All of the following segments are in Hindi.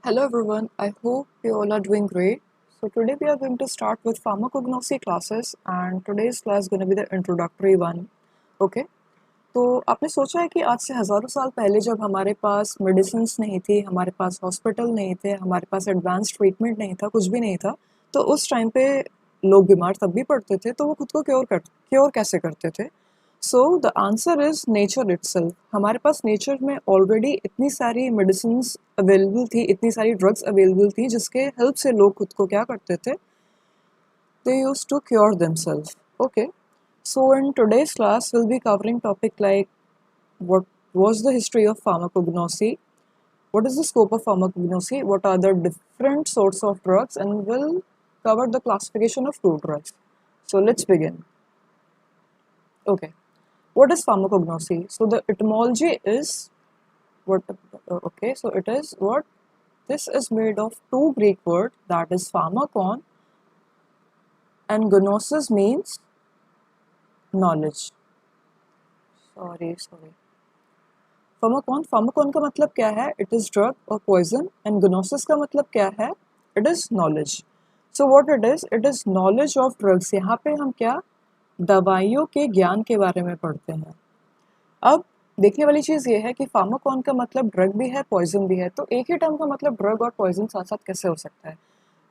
Hello everyone, I hope you all are doing great. So today we are going to start with pharmacognosy classes and today's class is going to be the introductory one. Okay? तो आपने सोचा है कि आज से हज़ारों साल पहले जब हमारे पास मेडिसिन्स नहीं थी, हमारे पास हॉस्पिटल नहीं थे, हमारे पास एडवांस ट्रीटमेंट नहीं था, कुछ भी नहीं था, तो उस टाइम पे लोग बीमार तब भी पड़ते थे, तो वो खुद को क्योर कैसे करते थे? So the answer is nature itself. हमारे पास नेचर में ऑलरेडी इतनी सारी मेडिसिन्स अवेलेबल थी, इतनी सारी ड्रग्स अवेलेबल थी, जिसके हेल्प से लोग खुद को क्या करते थे? They used to cure themselves. Okay. So in today's class, we'll be covering topic like what was the history of pharmacognosy, what is the scope of pharmacognosy, what are the different sorts of drugs, and we'll cover the classification of two drugs. So let's begin. Okay. What is pharmacognosy? So the etymology is what? Okay. So it is what? This is made of two Greek words, that is pharmakon, and gnosis means knowledge. Sorry. Pharmacon का मतलब क्या है? इट इज़ ड्रग और पॉइजन, एंड ग्नोसिस का मतलब क्या है? It is knowledge. So what it is knowledge of drugs. यहाँ पे हम क्या दवाइयों के ज्ञान के बारे में पढ़ते हैं. अब देखने वाली चीज़ ये है कि फार्माकॉन का मतलब ड्रग भी है, पॉइजन भी है, तो एक ही टर्म का मतलब ड्रग और पॉइजन साथ साथ कैसे हो सकता है?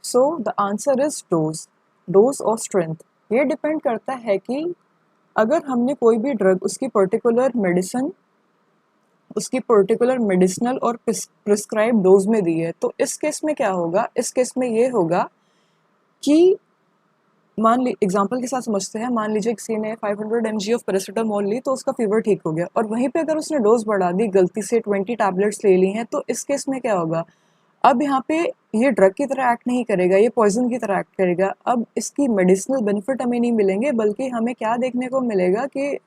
So the answer is dose और स्ट्रेंथ. ये डिपेंड करता है कि अगर हमने कोई भी ड्रग उसकी पर्टिकुलर मेडिसिनल और प्रिस्क्राइब डोज में दी है, तो इस केस में क्या होगा? इस केस में ये होगा कि एग्जाम्पल के साथ समझते हैं. मान लीजिए किसी ने 500 mg ऑफ पैरासीटामोल ली, तो उसका फीवर ठीक हो गया, और वहीं पे अगर उसने डोज बढ़ा दी, गलती से 20 टैबलेट्स ले ली हैं, तो इस केस में क्या होगा? अब यहाँ पे ये ड्रग की तरह एक्ट नहीं करेगा, ये पॉइजन की तरह एक्ट करेगा. अब इसकी मेडिसिनल बेनिफिट हमें नहीं मिलेंगे, बल्कि हमें क्या देखने को मिलेगा कि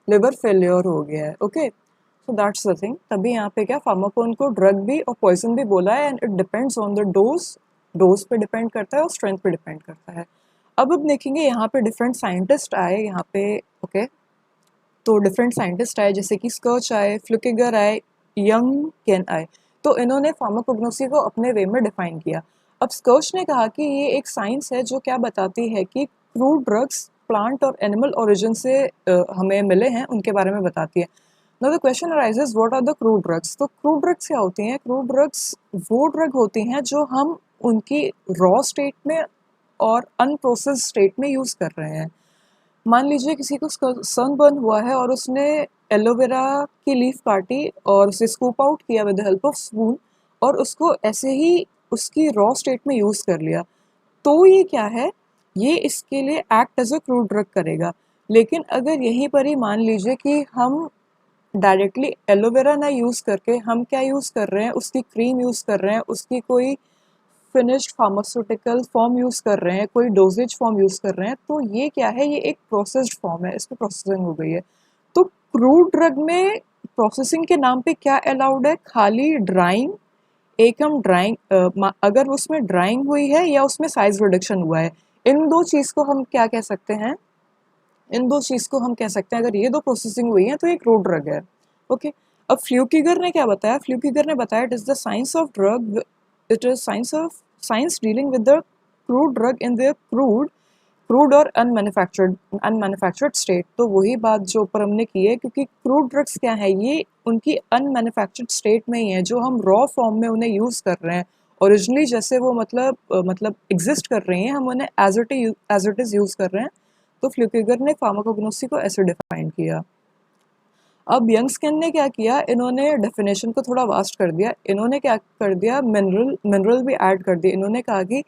लिवर फेलियर हो गया है. Okay, so that's the thing. तभी यहाँ पे क्या फार्माकोन को ड्रग भी और पॉइजन भी बोला है, and it depends on the dose पे डिपेंड करता है और स्ट्रेंथ पे डिपेंड करता है. अब देखेंगे यहाँ पे डिफरेंट साइंटिस्ट आए यहाँ पे. ओके, तो डिफरेंट साइंटिस्ट आए, जैसे कि स्कर्च आए, फ्लुकिगर आए, यंग केन आए. तो इन्होंने फार्माकोग्नोसी को अपने वे में डिफाइन किया. अब स्कर्च ने कहा कि ये एक साइंस है जो क्या बताती है कि क्रूड ड्रग्स प्लांट और एनिमल ओरिजिन से हमें मिले हैं, उनके बारे में बताती है. Now the question arises, what are the crude drugs? तो क्रूड ड्रग्स क्या होती हैं? क्रूड ड्रग्स वो ड्रग होती हैं जो हम उनकी रॉ स्टेट में और अनप्रोसेस्ड स्टेट में यूज़ कर रहे हैं. मान लीजिए किसी को सनबर्न हुआ है और उसने एलोवेरा की लीफ काटी और उसे स्कूप आउट किया with the help of spoon, और उसको ऐसे ही उसकी रॉ स्टेट में यूज़ कर लिया, तो ये क्या है? ये इसके लिए act as a crude drug करेगा. लेकिन अगर यहीं पर ही मान लीजिए कि हम डायरेक्टली एलोवेरा ना यूज़ करके हम क्या यूज़ कर रहे हैं? उसकी क्रीम यूज़ कर रहे हैं, उसकी कोई फिनिश्ड फार्मास्यूटिकल फॉर्म यूज़ कर रहे हैं, कोई डोजेज फॉर्म यूज़ कर रहे हैं, तो ये क्या है? ये एक प्रोसेस्ड फॉर्म है, इसमें प्रोसेसिंग हो गई है. तो क्रूड ड्रग में प्रोसेसिंग के नाम पे क्या अलाउड है? खाली ड्राइंग. एक हम ड्राइंग, अगर उसमें ड्राइंग हुई है या उसमें साइज रिडक्शन हुआ है, इन दो चीज़ को हम क्या कह सकते हैं? इन दो चीज़ को हम कह सकते हैं, अगर ये दो प्रोसेसिंग हुई है तो ये क्रूड ड्रग है. ओके, अब फ्लूकिगर ने क्या बताया? फ्लूकिगर ने बताया it is the science of drug, it is science dealing with the crude drug in the crude और अनमैन्युफैक्चर्ड स्टेट. तो वही बात जो ऊपर हमने की है, क्योंकि क्रूड ड्रग्स क्या है? ये उनकी अनमैन्युफैक्चर्ड स्टेट में ही है, जो हम रॉ फॉर्म में उन्हें यूज़ कर रहे हैं. ओरिजिनली जैसे वो मतलब एग्जिस्ट कर रही हैं, हम उन्हें एज इट इज़ यूज़ कर रहे हैं. तो फ्लुकिगर ने फार्माकोग्नोसी को ऐसे डिफाइन किया. अब यंगस्किन ने क्या किया? इन्होंने डेफिनेशन को थोड़ा वास्ट कर दिया. इन्होंने क्या कर दिया? मिनरल भी ऐड कर दिए. इन्होंने कहा कि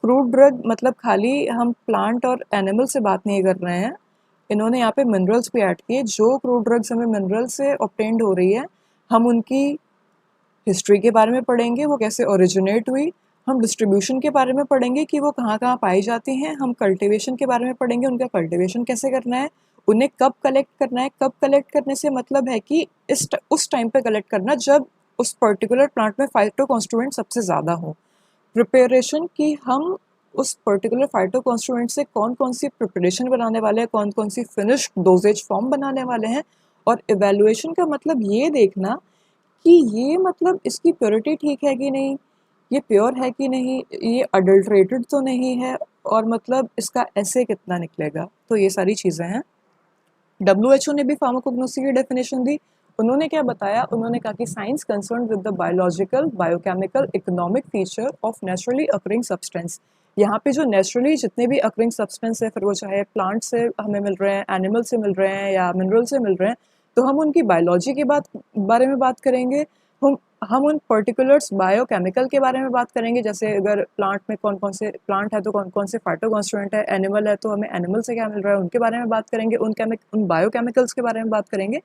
क्रूड ड्रग मतलब खाली हम प्लांट और एनिमल से बात नहीं कर रहे हैं, इन्होंने यहाँ पे मिनरल्स भी ऐड किए. जो क्रूड ड्रग्स हमें मिनरल से ऑब्टेन्ड हो रही है, हम उनकी हिस्ट्री के बारे में पढ़ेंगे, वो कैसे ओरिजिनेट हुई. हम डिस्ट्रीब्यूशन के बारे में पढ़ेंगे कि वो कहाँ कहाँ पाई जाती हैं. हम कल्टीवेशन के बारे में पढ़ेंगे, उनका कल्टीवेशन कैसे करना है, उन्हें कब कलेक्ट करना है. कब कलेक्ट करने से मतलब है कि उस टाइम पे कलेक्ट करना जब उस पर्टिकुलर प्लांट में फाइटोकॉन्स्टिट्यूएंट सबसे ज़्यादा हो. प्रिपरेशन की, हम उस पर्टिकुलर फाइटोकॉन्स्टिट्यूएंट से कौन कौन सी प्रिपरेशन बनाने वाले हैं, कौन कौन सी फिनिश्ड डोजेज फॉर्म बनाने वाले हैं. और इवेल्युएशन का मतलब ये देखना कि ये मतलब इसकी प्योरिटी ठीक है कि नहीं, ये प्योर है कि नहीं, ये अडल्ट्रेटेड तो नहीं है, और मतलब इसका ऐसे कितना निकलेगा। तो ये सारी चीज़ें हैं। WHO ने भी फार्माकोग्नोसी की डेफिनेशन दी। उन्होंने क्या बताया, उन्होंने कहा कि science concern with the biological, biochemical, economic feature of naturally occurring substance. यहाँ पे जो नेचुरली जितने भी अकरिंग सब्सटेंस है, फिर वो चाहे प्लांट से हमें मिल रहे हैं, एनिमल से मिल रहे हैं या मिनरल से मिल रहे हैं, तो हम उनकी बायोलॉजी के बारे में बात करेंगे। हम उन पर्टिकुलर्स बायोकेमिकल के बारे में बात करेंगे, जैसे अगर प्लांट में कौन कौन से प्लांट है तो कौन कौन से फाइटोकॉन्स्टिट्यूएंट है, एनिमल है तो हमें एनिमल से क्या मिल रहा है उनके बारे में बात करेंगे, उन बायोकेमिकल्स के बारे में बात करेंगे।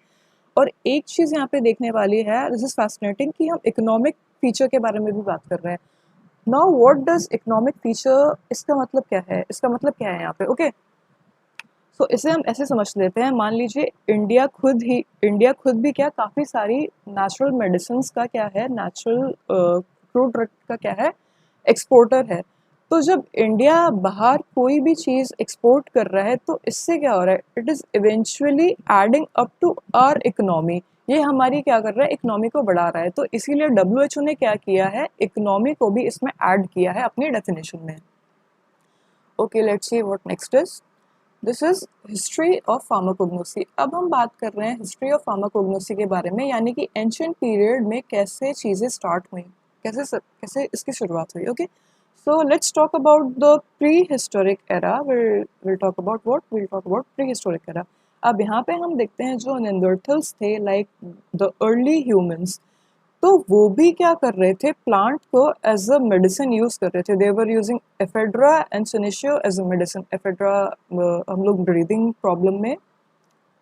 और एक चीज़ यहाँ पे देखने वाली है, दिस इज फैसिनेटिंग, कि हम इकोनॉमिक फीचर के बारे में भी बात कर रहे हैं। Now what does economic feature, इसका मतलब क्या है, इसका मतलब क्या है यहाँ पे, ओके। सो इसे हम ऐसे समझ लेते हैं, मान लीजिए इंडिया खुद भी क्या काफ़ी सारी नेचुरल मेडिसिन का क्या है, नेचुरल फ्रूट ड्रग का क्या है, एक्सपोर्टर है। तो जब इंडिया बाहर कोई भी चीज़ एक्सपोर्ट कर रहा है तो इससे क्या हो रहा है, it is eventually adding up to our economy. ये हमारी क्या कर रहा है, इकोनॉमी को बढ़ा रहा है। तो इसीलिए WHO ने क्या किया है, इकोनॉमी को भी इसमें ऐड किया है अपनी डेफिनेशन में। Okay, let's see what next is. This is history of pharmacognosy. अब हम बात कर रहे हैं हिस्ट्री ऑफ फार्माकोग्नोसी के बारे में, यानी कि एंशियंट पीरियड में कैसे चीज़ें स्टार्ट हुई, कैसे इसकी शुरुआत हुई। Okay, so let's talk about the pre historic era. Will talk about what, will talk about pre historic era. अब यहाँ पे हम देखते हैं जो नेंडरथल्स थे, लाइक द अर्ली ह्यूमंस, तो वो भी क्या कर रहे थे, प्लांट को एज अ मेडिसिन यूज कर रहे थे। They were using ephedra and senecio as a medicine. Ephedra हम लोग ब्रीदिंग प्रॉब्लम में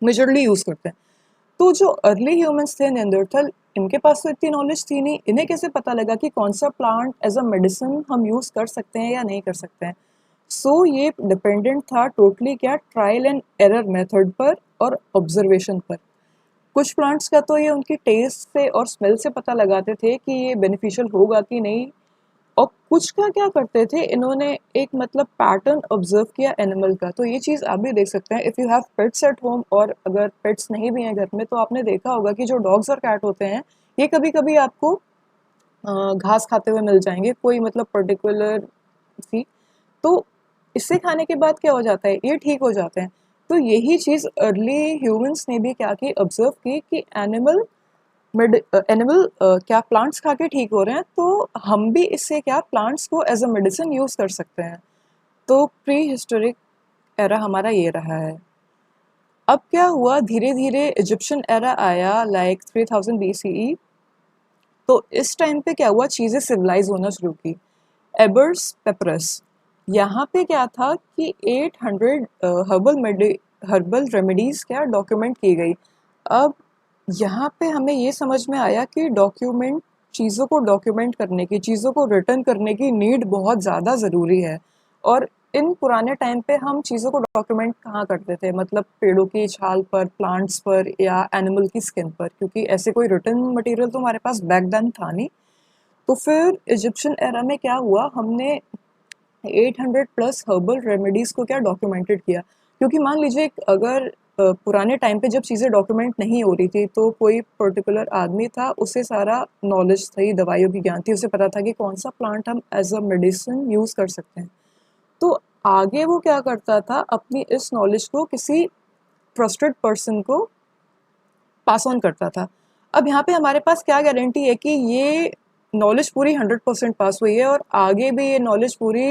मेजरली यूज करते हैं। तो जो अर्ली ह्यूमंस थे नेंडरथल, इनके पास तो इतनी नॉलेज थी नहीं, इन्हें कैसे पता लगा कि कौन सा प्लांट एज अ मेडिसिन हम यूज कर सकते हैं या नहीं कर सकते हैं। सो ये डिपेंडेंट था टोटली क्या, ट्रायल एंड एरर मेथड पर और ऑब्जर्वेशन पर। कुछ प्लांट्स का तो ये उनकी टेस्ट से और स्मेल से पता लगाते थे कि ये बेनिफिशियल होगा कि नहीं, और कुछ का क्या करते थे, इन्होंने एक मतलब पैटर्न ऑब्जर्व किया एनिमल का। तो ये चीज़ आप भी देख सकते हैं, if you have pets at home, और अगर पेट्स नहीं भी हैं घर में तो आपने देखा होगा कि जो डॉग्स और कैट होते हैं, ये कभी कभी आपको घास खाते हुए मिल जाएंगे, कोई मतलब पर्टिकुलर सी। तो इससे खाने के बाद क्या हो जाता है, ये ठीक हो जाते हैं। तो यही चीज़ अर्ली ह्यूमंस ने भी क्या की, ऑब्जर्व की कि एनिमल क्या प्लांट्स खा के ठीक हो रहे हैं, तो हम भी इससे क्या प्लांट्स को एज अ मेडिसिन यूज़ कर सकते हैं। तो प्री हिस्टोरिक एरा हमारा ये रहा है। अब क्या हुआ, धीरे धीरे इजिप्शियन एरा आया, लाइक 3000 BCE। तो इस टाइम पे क्या हुआ, चीज़ें सिविलाइज होना शुरू की। एबर्स पेपरस, यहाँ पे क्या था कि 800 हर्बल रेमेडीज़ क्या डॉक्यूमेंट की गई। अब यहाँ पे हमें ये समझ में आया कि चीज़ों को डॉक्यूमेंट करने की, चीज़ों को रिटर्न करने की नीड बहुत ज़्यादा ज़रूरी है। और इन पुराने टाइम पे हम चीज़ों को डॉक्यूमेंट कहाँ करते थे, मतलब पेड़ों की छाल पर, प्लांट्स पर, या एनिमल की स्किन पर, क्योंकि ऐसे कोई रिटर्न मटेरियल तो हमारे पास बैक देन था नहीं। तो फिर इजिप्शियन एरा में क्या हुआ, हमने 800 प्लस हर्बल रेमेडीज़ को क्या डॉक्यूमेंटेड किया। क्योंकि मान लीजिए अगर पुराने टाइम पे जब चीज़ें डॉक्यूमेंट नहीं हो रही थी, तो कोई पर्टिकुलर आदमी था, उसे सारा नॉलेज थी, दवाइयों की ज्ञान थी, उसे पता था कि कौन सा प्लांट हम एज अ मेडिसिन यूज़ कर सकते हैं। तो आगे वो क्या करता था, अपनी इस नॉलेज को किसी ट्रस्टेड पर्सन को पास ऑन करता था। अब यहाँ पे हमारे पास क्या गारंटी है कि ये नॉलेज पूरी 100% पास हुई है, और आगे भी ये नॉलेज पूरी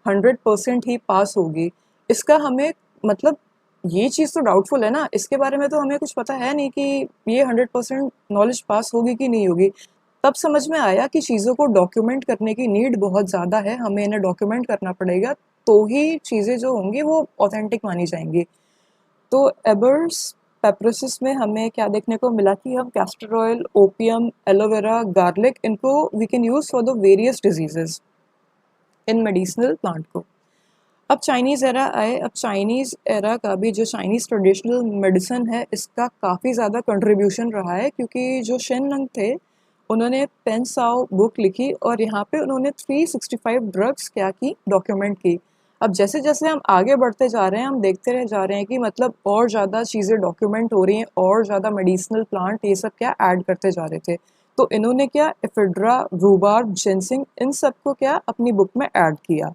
100% ही पास होगी। इसका हमें मतलब ये चीज़ तो डाउटफुल है ना, इसके बारे में तो हमें कुछ पता है नहीं कि ये 100% नॉलेज पास होगी कि नहीं होगी। तब समझ में आया कि चीज़ों को डॉक्यूमेंट करने की नीड बहुत ज़्यादा है, हमें इन्हें डॉक्यूमेंट करना पड़ेगा, तो ही चीज़ें जो होंगी वो ऑथेंटिक मानी जाएंगी। तो एबर्स पेपरोसिस में हमें क्या देखने को मिला कि हम castor oil, opium, aloe vera, garlic, इनको we can use for the various diseases in medicinal plant को। अब चाइनीज़ एरा आए। अब चाइनीज़ एरा का भी, जो चाइनीज़ ट्रेडिशनल मेडिसिन है, इसका काफ़ी ज़्यादा कंट्रीब्यूशन रहा है, क्योंकि जो शेन लंग थे, उन्होंने पेन साओ बुक लिखी, और यहाँ पे उन्होंने 365 ड्रग्स क्या की, डॉक्यूमेंट की। अब जैसे जैसे हम आगे बढ़ते जा रहे हैं, हम देखते रह जा रहे हैं कि मतलब और ज़्यादा चीज़ें डॉक्यूमेंट हो रही हैं, और ज़्यादा मेडिसिनल प्लांट ये सब क्या ऐड करते जा रहे थे। तो इन्होंने क्या एफेड्रा, रूबार्ब, जिनसिंग इन सबको क्या अपनी बुक में ऐड किया।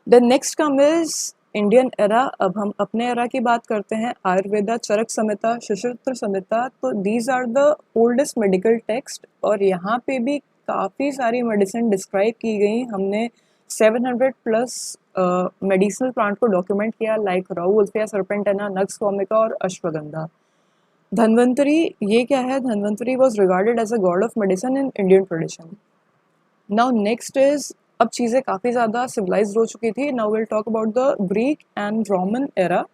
The next come is Indian era. अब हम अपने एरा की बात करते हैं। आयुर्वेदा, चरक संहिता, सुश्रुत संहिता, तो these are the oldest medical text और यहाँ पे भी काफ़ी सारी मेडिसिन डिस्क्राइब की गई। हमने 700 प्लस मेडिसिनल प्लांट को डॉक्यूमेंट किया, like rauwolfia, serpentina, nux vomica और अश्वगंधा। धन्वंतरी, ये क्या है? Dhanvantari was regarded as a god of medicine in Indian tradition. Now next is, अब चीज़ें काफ़ी ज़्यादा सिविलाइज्ड हो चुकी थी। Now will talk about the Greek and Roman era.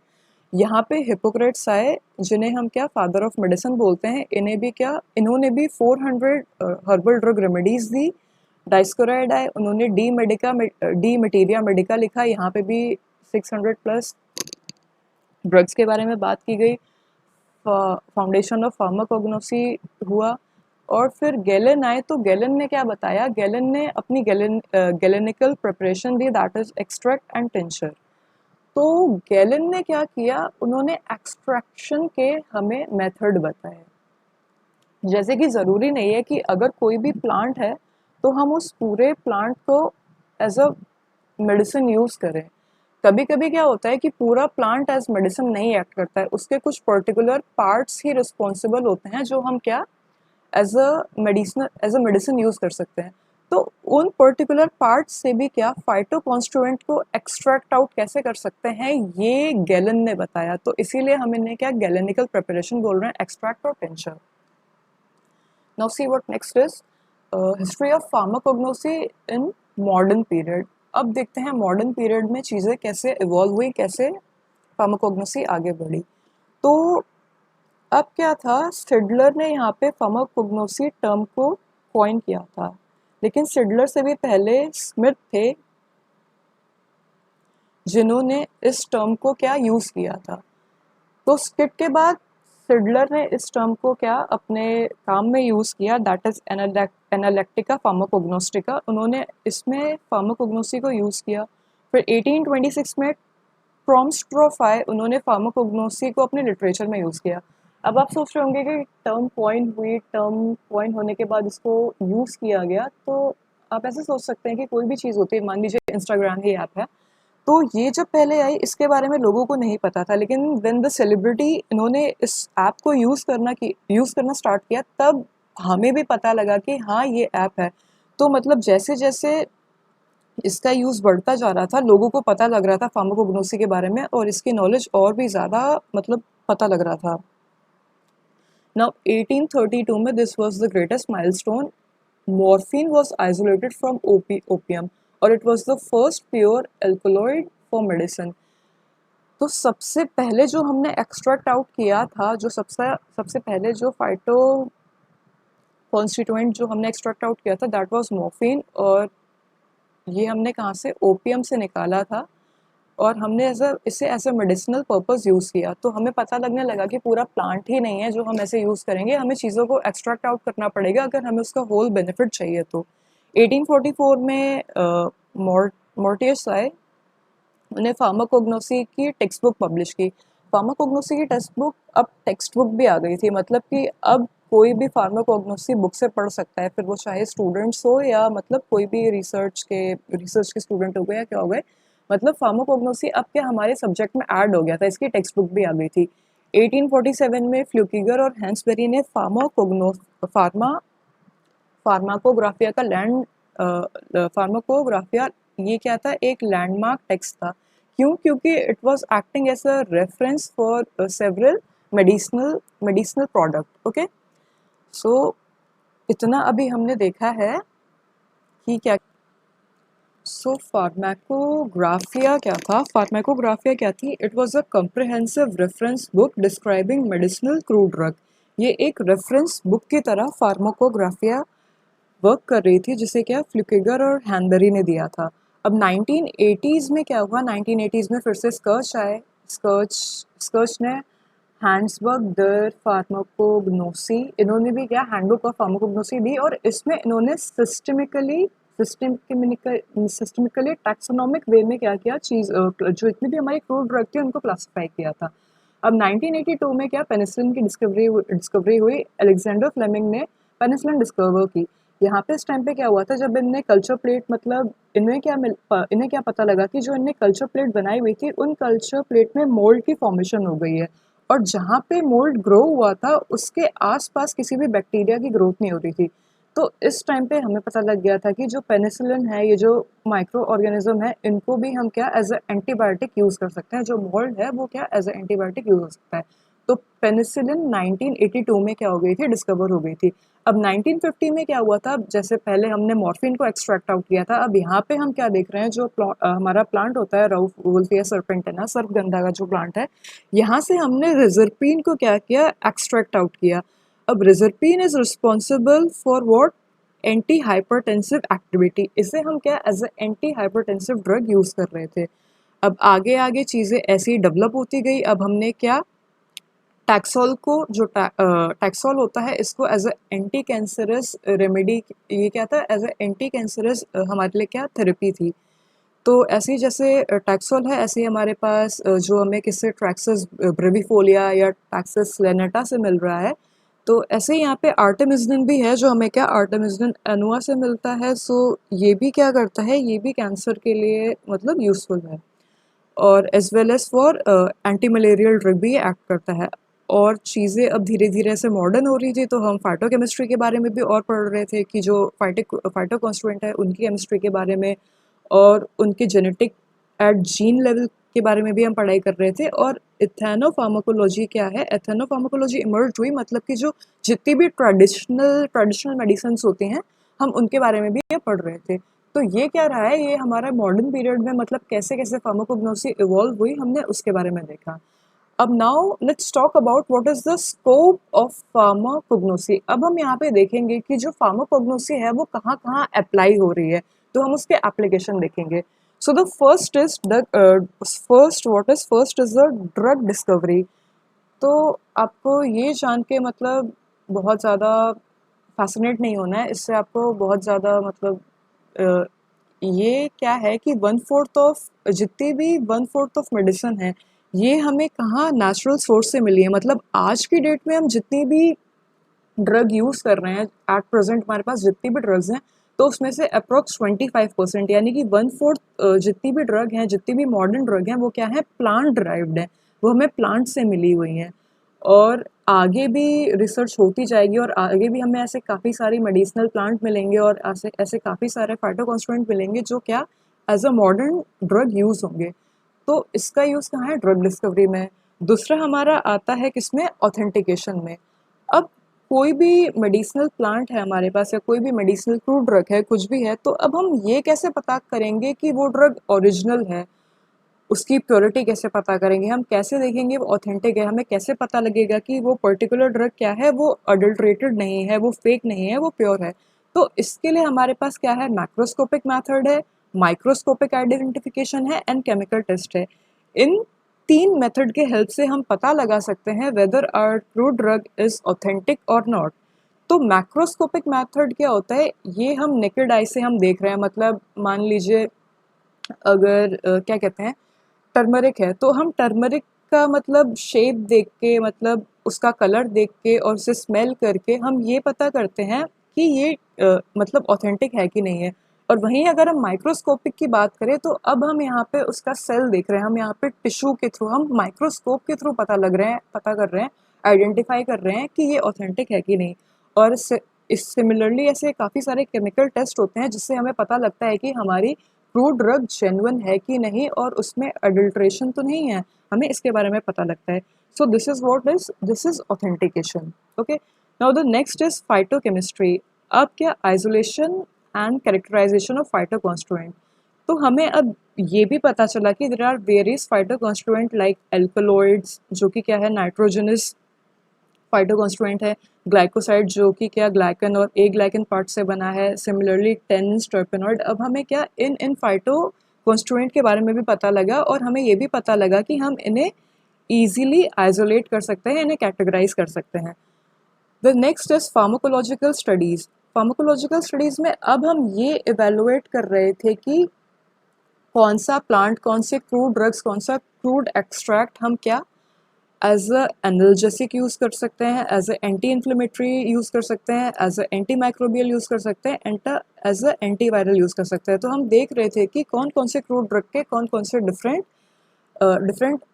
यहाँ पे हिपोक्रेट्स आए, जिन्हें हम क्या फादर ऑफ मेडिसिन बोलते हैं। इन्हें भी क्या, इन्होंने भी 400 हर्बल ड्रग रेमेडीज दी। डाइस्कोराइड आए, उन्होंने डी मटेरिया मेडिका लिखा। यहाँ पे भी 600 प्लस ड्रग्स के बारे में बात की गई। फाउंडेशन ऑफ फार्माकोग्नोसी हुआ। और फिर गैलन आए, तो गैलन ने क्या बताया? गैलन ने अपनी गैलेनिकल प्रिपरेशन दी, that is extract and tincture. तो गैलन ने क्या किया? उन्होंने एक्सट्रैक्शन के हमें मेथड बताए। जैसे कि ज़रूरी नहीं है कि अगर कोई भी प्लांट है तो हम उस पूरे प्लांट को एज अ मेडिसिन यूज़ करें। कभी कभी क्या होता है कि पूरा प्लांट एज मेडिसिन नहीं एक्ट करता है, उसके कुछ पर्टिकुलर पार्ट्स ही रिस्पॉन्सिबल होते हैं जो हम क्या एज अ मेडिसिन यूज़ कर सकते हैं। तो उन पर्टिकुलर पार्ट्स से भी क्या फाइटो कॉन्स्टिट्यूएंट को एक्सट्रैक्ट आउट कैसे कर सकते हैं, ये गैलन ने बताया। तो इसीलिए हम इन्हें क्या गैलेनिकल प्रिपरेशन बोल रहे हैं, एक्सट्रैक्ट और tincture. Now see what next is history of pharmacognosy in modern period. अब देखते हैं मॉडर्न पीरियड में चीज़ें कैसे इवॉल्व हुई, कैसे फार्माकोग्नोसी आगे बढ़ी। तो अब क्या था, सिडलर ने यहाँ पे फार्माकोग्नोसी टर्म को कॉइन किया था, लेकिन सिडलर से भी पहले स्मिथ थे जिन्होंने इस टर्म को क्या यूज़ किया था। तो स्किट के बाद सिडलर ने इस टर्म को क्या अपने काम में यूज़ किया, दैट इज एनालेक्टिका फार्माकोग्नोस्टिका। उन्होंने इसमें फार्माकोग्नोसी को यूज़ किया। फिर 1826 में ट्रॉम्स्ट्रोफ आए, उन्होंने फार्माकोग्नोसी को अपने लिटरेचर में यूज़ किया। अब आप सोच रहे होंगे कि टर्म कॉइन हुई, टर्म कॉइन होने के बाद इसको यूज़ किया गया, तो आप ऐसे सोच सकते हैं कि कोई भी चीज़ होती है, मान लीजिए इंस्टाग्राम ही ऐप है, तो ये जब पहले आई इसके बारे में लोगों को नहीं पता था, लेकिन व्हेन द सेलिब्रिटी इन्होंने इस ऐप को यूज़ करना स्टार्ट किया, तब हमें भी पता लगा कि हाँ ये ऐप है। तो मतलब जैसे जैसे इसका यूज़ बढ़ता जा रहा था, लोगों को पता लग रहा था फार्माकोग्नोसी के बारे में, और इसकी नॉलेज और भी ज़्यादा मतलब पता लग रहा था। नाउ 1832 में this was the greatest milestone. Morphine was isolated from opium और it was the first pure alkaloid for medicine. तो सबसे पहले जो हमने एक्सट्रैक्ट आउट किया था, जो सबसे पहले जो फाइटो कॉन्स्टिट्यूएंट जो हमने एक्सट्रैक्ट आउट किया था, दैट वाज मॉर्फिन। और ये हमने कहाँ से? ओपियम से निकाला था, और हमने इसे as a medicinal purpose use किया। तो हमें पता लगने लगा कि पूरा प्लांट ही नहीं है जो हम ऐसे यूज़ करेंगे, हमें चीज़ों को एक्सट्रैक्ट आउट करना पड़ेगा अगर हमें उसका होल बेनिफिट चाहिए। तो 1844 में मोर्टियस आए, उन्हें फार्माकोग्नोसी की टेक्स्ट बुक पब्लिश की। फार्माकोग्नोसी की टेक्स्ट बुक भी आ गई थी, मतलब कि अब कोई भी फार्माकोग्नोसी बुक से पढ़ सकता है, फिर वो चाहे स्टूडेंट्स हो या मतलब कोई भी रिसर्च के स्टूडेंट हो गए या क्या हो गए। मतलब फार्माकोग्नोसी अब क्या हमारे सब्जेक्ट में ऐड हो गया था, इसकी टेक्स्ट बुक भी आ गई थी। 1847 में फ्लूकिगर और हैंसबेरी ने फार्माकोग्राफिया का फार्माकोग्राफिया, ये क्या था? एक लैंडमार्क टेक्स्ट था। क्यों? क्योंकि it was acting as a reference for several medicinal product. Okay, so इतना अभी हमने देखा है कि क्या। सो फार्माकोग्राफिया क्या था? फार्माकोग्राफिया क्या थी? It was a comprehensive reference book describing medicinal crude drug. ये एक रेफरेंस बुक की तरह फार्माकोग्राफिया वर्क कर रही थी, जिसे क्या फ्लुकिगर और हैनबेरी ने दिया था। अब 1980s में क्या हुआ? 1980s में फिर से स्कर्च आए। स्कर्च ने हैंड्सबर्ग दर फार्माकोग्नोसी, इन्होंने भी क्या हैंडबुक ऑफ फार्माकोग्नोसी दी, और इसमें इन्होंने सिस्टमिकली टैक्सोनॉमिक वे में क्या किया, जो इतनी भी हमारी क्रूड ड्रग थी उनको क्लासिफाई किया था। अब 1982 में क्या पेनिसिलिन की डिस्कवरी हुई। अलेक्जेंडर फ्लेमिंग ने पेनिसिलिन डिस्कवर की। यहाँ पे इस टाइम पे क्या हुआ था, जब इनने कल्चर प्लेट मतलब इन्हें क्या पता लगा कि जो इनने कल्चर प्लेट बनाई हुई थी, उन कल्चर प्लेट में मोल्ड की फॉर्मेशन हो गई है, और जहाँ पे मोल्ड ग्रो हुआ था उसके आसपास किसी भी बैक्टीरिया की ग्रोथ नहीं हो रही थी। तो इस टाइम पे हमें पता लग गया था कि जो पेनिसिलिन है, ये जो माइक्रो ऑर्गेनिज्म है, इनको भी हम क्या एज ए एंटीबायोटिक यूज़ कर सकते हैं। जो मोल्ड है वो क्या एज ए एंटीबायोटिक यूज़ हो सकता है। तो पेनिसिलिन 1982 में क्या हो गई थी, डिस्कवर हो गई थी। अब 1950 में क्या हुआ था, जैसे पहले हमने मॉर्फिन को एक्सट्रैक्ट आउट किया था, अब यहाँ पे हम क्या देख रहे हैं, जो हमारा प्लांट होता है राउफुल्फिया सर्पेंटेना, सर्पगंधा का जो प्लांट है, यहाँ से हमने रिजर्पिन को क्या किया, एक्सट्रैक्ट आउट किया। अब reserpine is responsible for what, anti hypertensive activity. इसे हम क्या as a anti hypertensive drug use कर रहे थे। अब आगे आगे चीज़ें ऐसी डेवलप होती गई। अब हमने क्या, टैक्सोल को जो टैक्सोल होता है, इसको as a anti cancerous remedy, ये क्या था, एज ए एंटी कैंसरस हमारे लिए क्या थेरेपी थी। तो ऐसे ही जैसे टैक्सोल है, ऐसे ही हमारे पास जो हमें किससे, ट्रैक्सस ब्रेविफोलिया या टैक्सस लेनेटा से मिल रहा है। तो ऐसे ही यहाँ पे आर्टेमिसनिन भी है, जो हमें क्या आर्टेमिसनिन एनुआ से मिलता है। सो ये भी क्या करता है, ये भी कैंसर के लिए मतलब यूज़फुल है, और as well as for anti malarial drug भी एक्ट करता है। और चीज़ें अब धीरे धीरे ऐसे मॉडर्न हो रही थी, तो हम फाइटोकेमिस्ट्री के बारे में भी और पढ़ रहे थे कि जो फाइटोकॉन्स्टिट्यूएंट है उनकी केमिस्ट्री के बारे में, और उनके जेनेटिक एट जीन लेवल के बारे में भी हम पढ़ाई कर रहे थे। और एथेनोफार्माकोलॉजी क्या है, एथेनोफार्माकोलॉजी इमर्ज हुई, मतलब कि जो जितनी भी ट्रेडिशनल मेडिसिन होती हैं, हम उनके बारे में भी ये पढ़ रहे थे। तो ये क्या रहा है, ये हमारा मॉडर्न पीरियड में मतलब कैसे कैसे फार्माकोग्नोसी इवॉल्व हुई, हमने उसके बारे में देखा। अब now let's talk about what is the scope of pharmacognosy. अब हम यहाँ पे देखेंगे कि जो फार्माकोग्नोसी है वो कहाँ कहाँ अप्लाई हो रही है, तो हम उसके एप्लीकेशन देखेंगे। सो the first is the drug discovery. तो आपको ये जान के मतलब बहुत ज़्यादा फैसिनेट नहीं होना है, इससे आपको बहुत ज़्यादा मतलब अ, ये क्या है कि वन फोर्थ ऑफ जितनी भी वन फोर्थ ऑफ मेडिसिन है, ये हमें कहाँ नेचुरल सोर्स से मिली है। मतलब आज की डेट में हम जितनी भी ड्रग यूज़ कर रहे हैं, एट प्रेजेंट हमारे पास जितनी भी ड्रग्स हैं, तो उसमें से अप्रोक्स 25%, यानी कि वन फोर्थ जितनी भी ड्रग हैं, जितनी भी मॉडर्न ड्रग हैं, वो क्या है, प्लांट ड्राइव्ड है, वो हमें प्लांट से मिली हुई हैं। और आगे भी रिसर्च होती जाएगी, और आगे भी हमें ऐसे काफ़ी सारी मेडिसिनल प्लांट मिलेंगे, और ऐसे ऐसे काफ़ी सारे फाइटोकॉन्स्टिट्यूएंट मिलेंगे जो क्या as a modern drug use होंगे। तो इसका यूज़ कहाँ है, ड्रग डिस्कवरी में। दूसरा हमारा आता है किसमें, ऑथेंटिकेशन में। अब कोई भी मेडिसिनल प्लांट है हमारे पास, या कोई भी मेडिसिनल क्रूड ड्रग है, कुछ भी है, तो अब हम ये कैसे पता करेंगे कि वो ड्रग ओरिजिनल है, उसकी प्योरिटी कैसे पता करेंगे, हम कैसे देखेंगे वो ऑथेंटिक है, हमें कैसे पता लगेगा कि वो पर्टिकुलर ड्रग क्या है, वो अडल्ट्रेटेड नहीं है, वो फेक नहीं है, वो प्योर है। तो इसके लिए हमारे पास क्या है, मैक्रोस्कोपिक मेथड है, माइक्रोस्कोपिक आइडेंटिफिकेशन है, एंड केमिकल टेस्ट है। इन तीन मेथड के हेल्प से हम पता लगा सकते हैं whether our true drug is authentic और नॉट। तो मैक्रोस्कोपिक मेथड क्या होता है, ये हम नेकेड आई से हम देख रहे हैं। मतलब मान लीजिए अगर क्या कहते हैं, टर्मरिक है, तो हम टर्मरिक का मतलब शेप देख के, मतलब उसका कलर देख के और उसे स्मेल करके हम ये पता करते हैं कि ये मतलब ऑथेंटिक है कि नहीं है। और वहीं अगर हम माइक्रोस्कोपिक की बात करें, तो अब हम यहाँ पे उसका सेल देख रहे हैं, हम यहाँ पे टिश्यू के थ्रू, हम माइक्रोस्कोप के थ्रू पता कर रहे हैं, आइडेंटिफाई कर रहे हैं कि ये ऑथेंटिक है कि नहीं। और इस सिमिलरली ऐसे काफ़ी सारे केमिकल टेस्ट होते हैं जिससे हमें पता लगता है कि हमारी ट्रू ड्रग जेन्युइन है कि नहीं, और उसमें अडल्ट्रेशन तो नहीं है, हमें इसके बारे में पता लगता है। So this is authentication. Okay, now the next is phytochemistry. अब क्या, isolation and characterisation of phytoconstituent. तो हमें अब ये भी पता चला कि there are various phytoconstituent like alkaloids, जो कि क्या है, नाइट्रोजनस फाइटोकॉन्स्टिट्यूएंट है, ग्लाइकोसाइड जो कि क्या ग्लाइकन और ए ग्लाइकन पार्ट से बना है, सिमिलरली टेन्स टर्पेनॉइड। अब हमें क्या इन इन फाइटोकॉन्स्टिट्यूएंट के बारे में भी पता लगा, और हमें ये भी पता लगा कि हम इन्हें ईजिली आइसोलेट कर सकते हैं, इन्हें कैटेगराइज कर सकते हैं। The next is pharmacological studies. Pharmacological studies में अब हम ये इवेलुएट कर रहे थे कि कौन सा प्लांट, कौन से क्रूड ड्रग्स, कौन सा क्रूड एक्सट्रैक्ट हम क्या एज अ एनाल्जेसिक यूज़ कर सकते हैं, as a anti inflammatory use कर सकते हैं, as a anti microbial use कर सकते हैं, as a anti viral use कर सकते हैं। तो हम देख रहे थे कि कौन कौन से क्रूड ड्रग के कौन कौन से डिफरेंट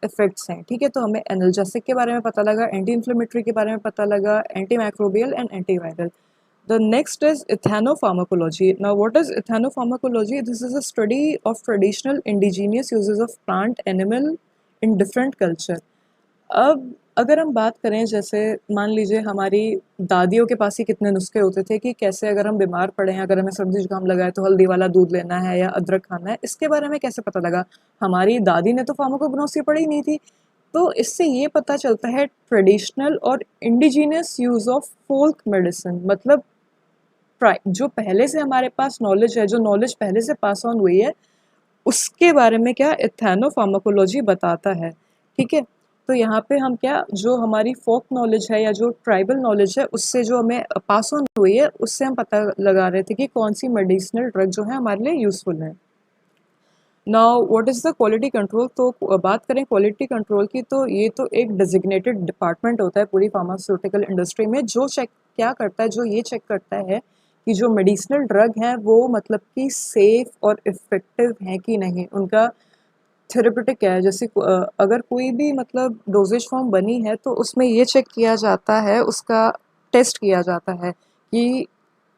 इफेक्ट्स हैं। ठीक है, तो हमें एनाल्जेसिक के बारे में पता लगा, एंटी इन्फ्लेमेटरी के बारे में पता लगा, anti microbial and anti viral. The next is ethnopharmacology. Now, what is ethnopharmacology? This is a study of traditional indigenous uses of plant, animal in different culture. अब अगर हम बात करें, जैसे मान लीजिए हमारी दादियों के पास ही कितने नुस्खे होते थे कि कैसे अगर हम बीमार पड़े हैं, अगर हमें सर्दी जुकाम लगा है तो हल्दी वाला दूध लेना है या अदरक खाना है। इसके बारे में कैसे पता लगा? हमारी दादी ने तो फार्माकोग्नोसी पढ़ी नहीं थी। तो इससे ये पता चलता है ट्रेडिशनल और indigenous use of folk medicine, मतलब जो पहले से हमारे पास नॉलेज है, जो नॉलेज पहले से पास ऑन हुई है, उसके बारे में क्या एथेनोफार्माकोलॉजी बताता है। ठीक है, तो यहाँ पे हम क्या, जो हमारी फोक नॉलेज है या जो ट्राइबल नॉलेज है, उससे जो हमें पास ऑन हुई है, उससे हम पता लगा रहे थे कि कौन सी मेडिसिनल ड्रग जो है हमारे लिए यूज़फुल है। Now what is the quality control? तो बात करें क्वालिटी कंट्रोल की, तो ये तो एक डेजिग्नेटेड डिपार्टमेंट होता है पूरी फार्मास्यूटिकल इंडस्ट्री में, जो चेक क्या करता है, जो ये चेक करता है कि जो मेडिसिनल ड्रग हैं वो मतलब कि सेफ़ और इफ़ेक्टिव हैं कि नहीं, उनका थेरेप्यूटिक क्या है। जैसे अगर कोई भी मतलब डोजेज फॉर्म बनी है तो उसमें ये चेक किया जाता है, उसका टेस्ट किया जाता है कि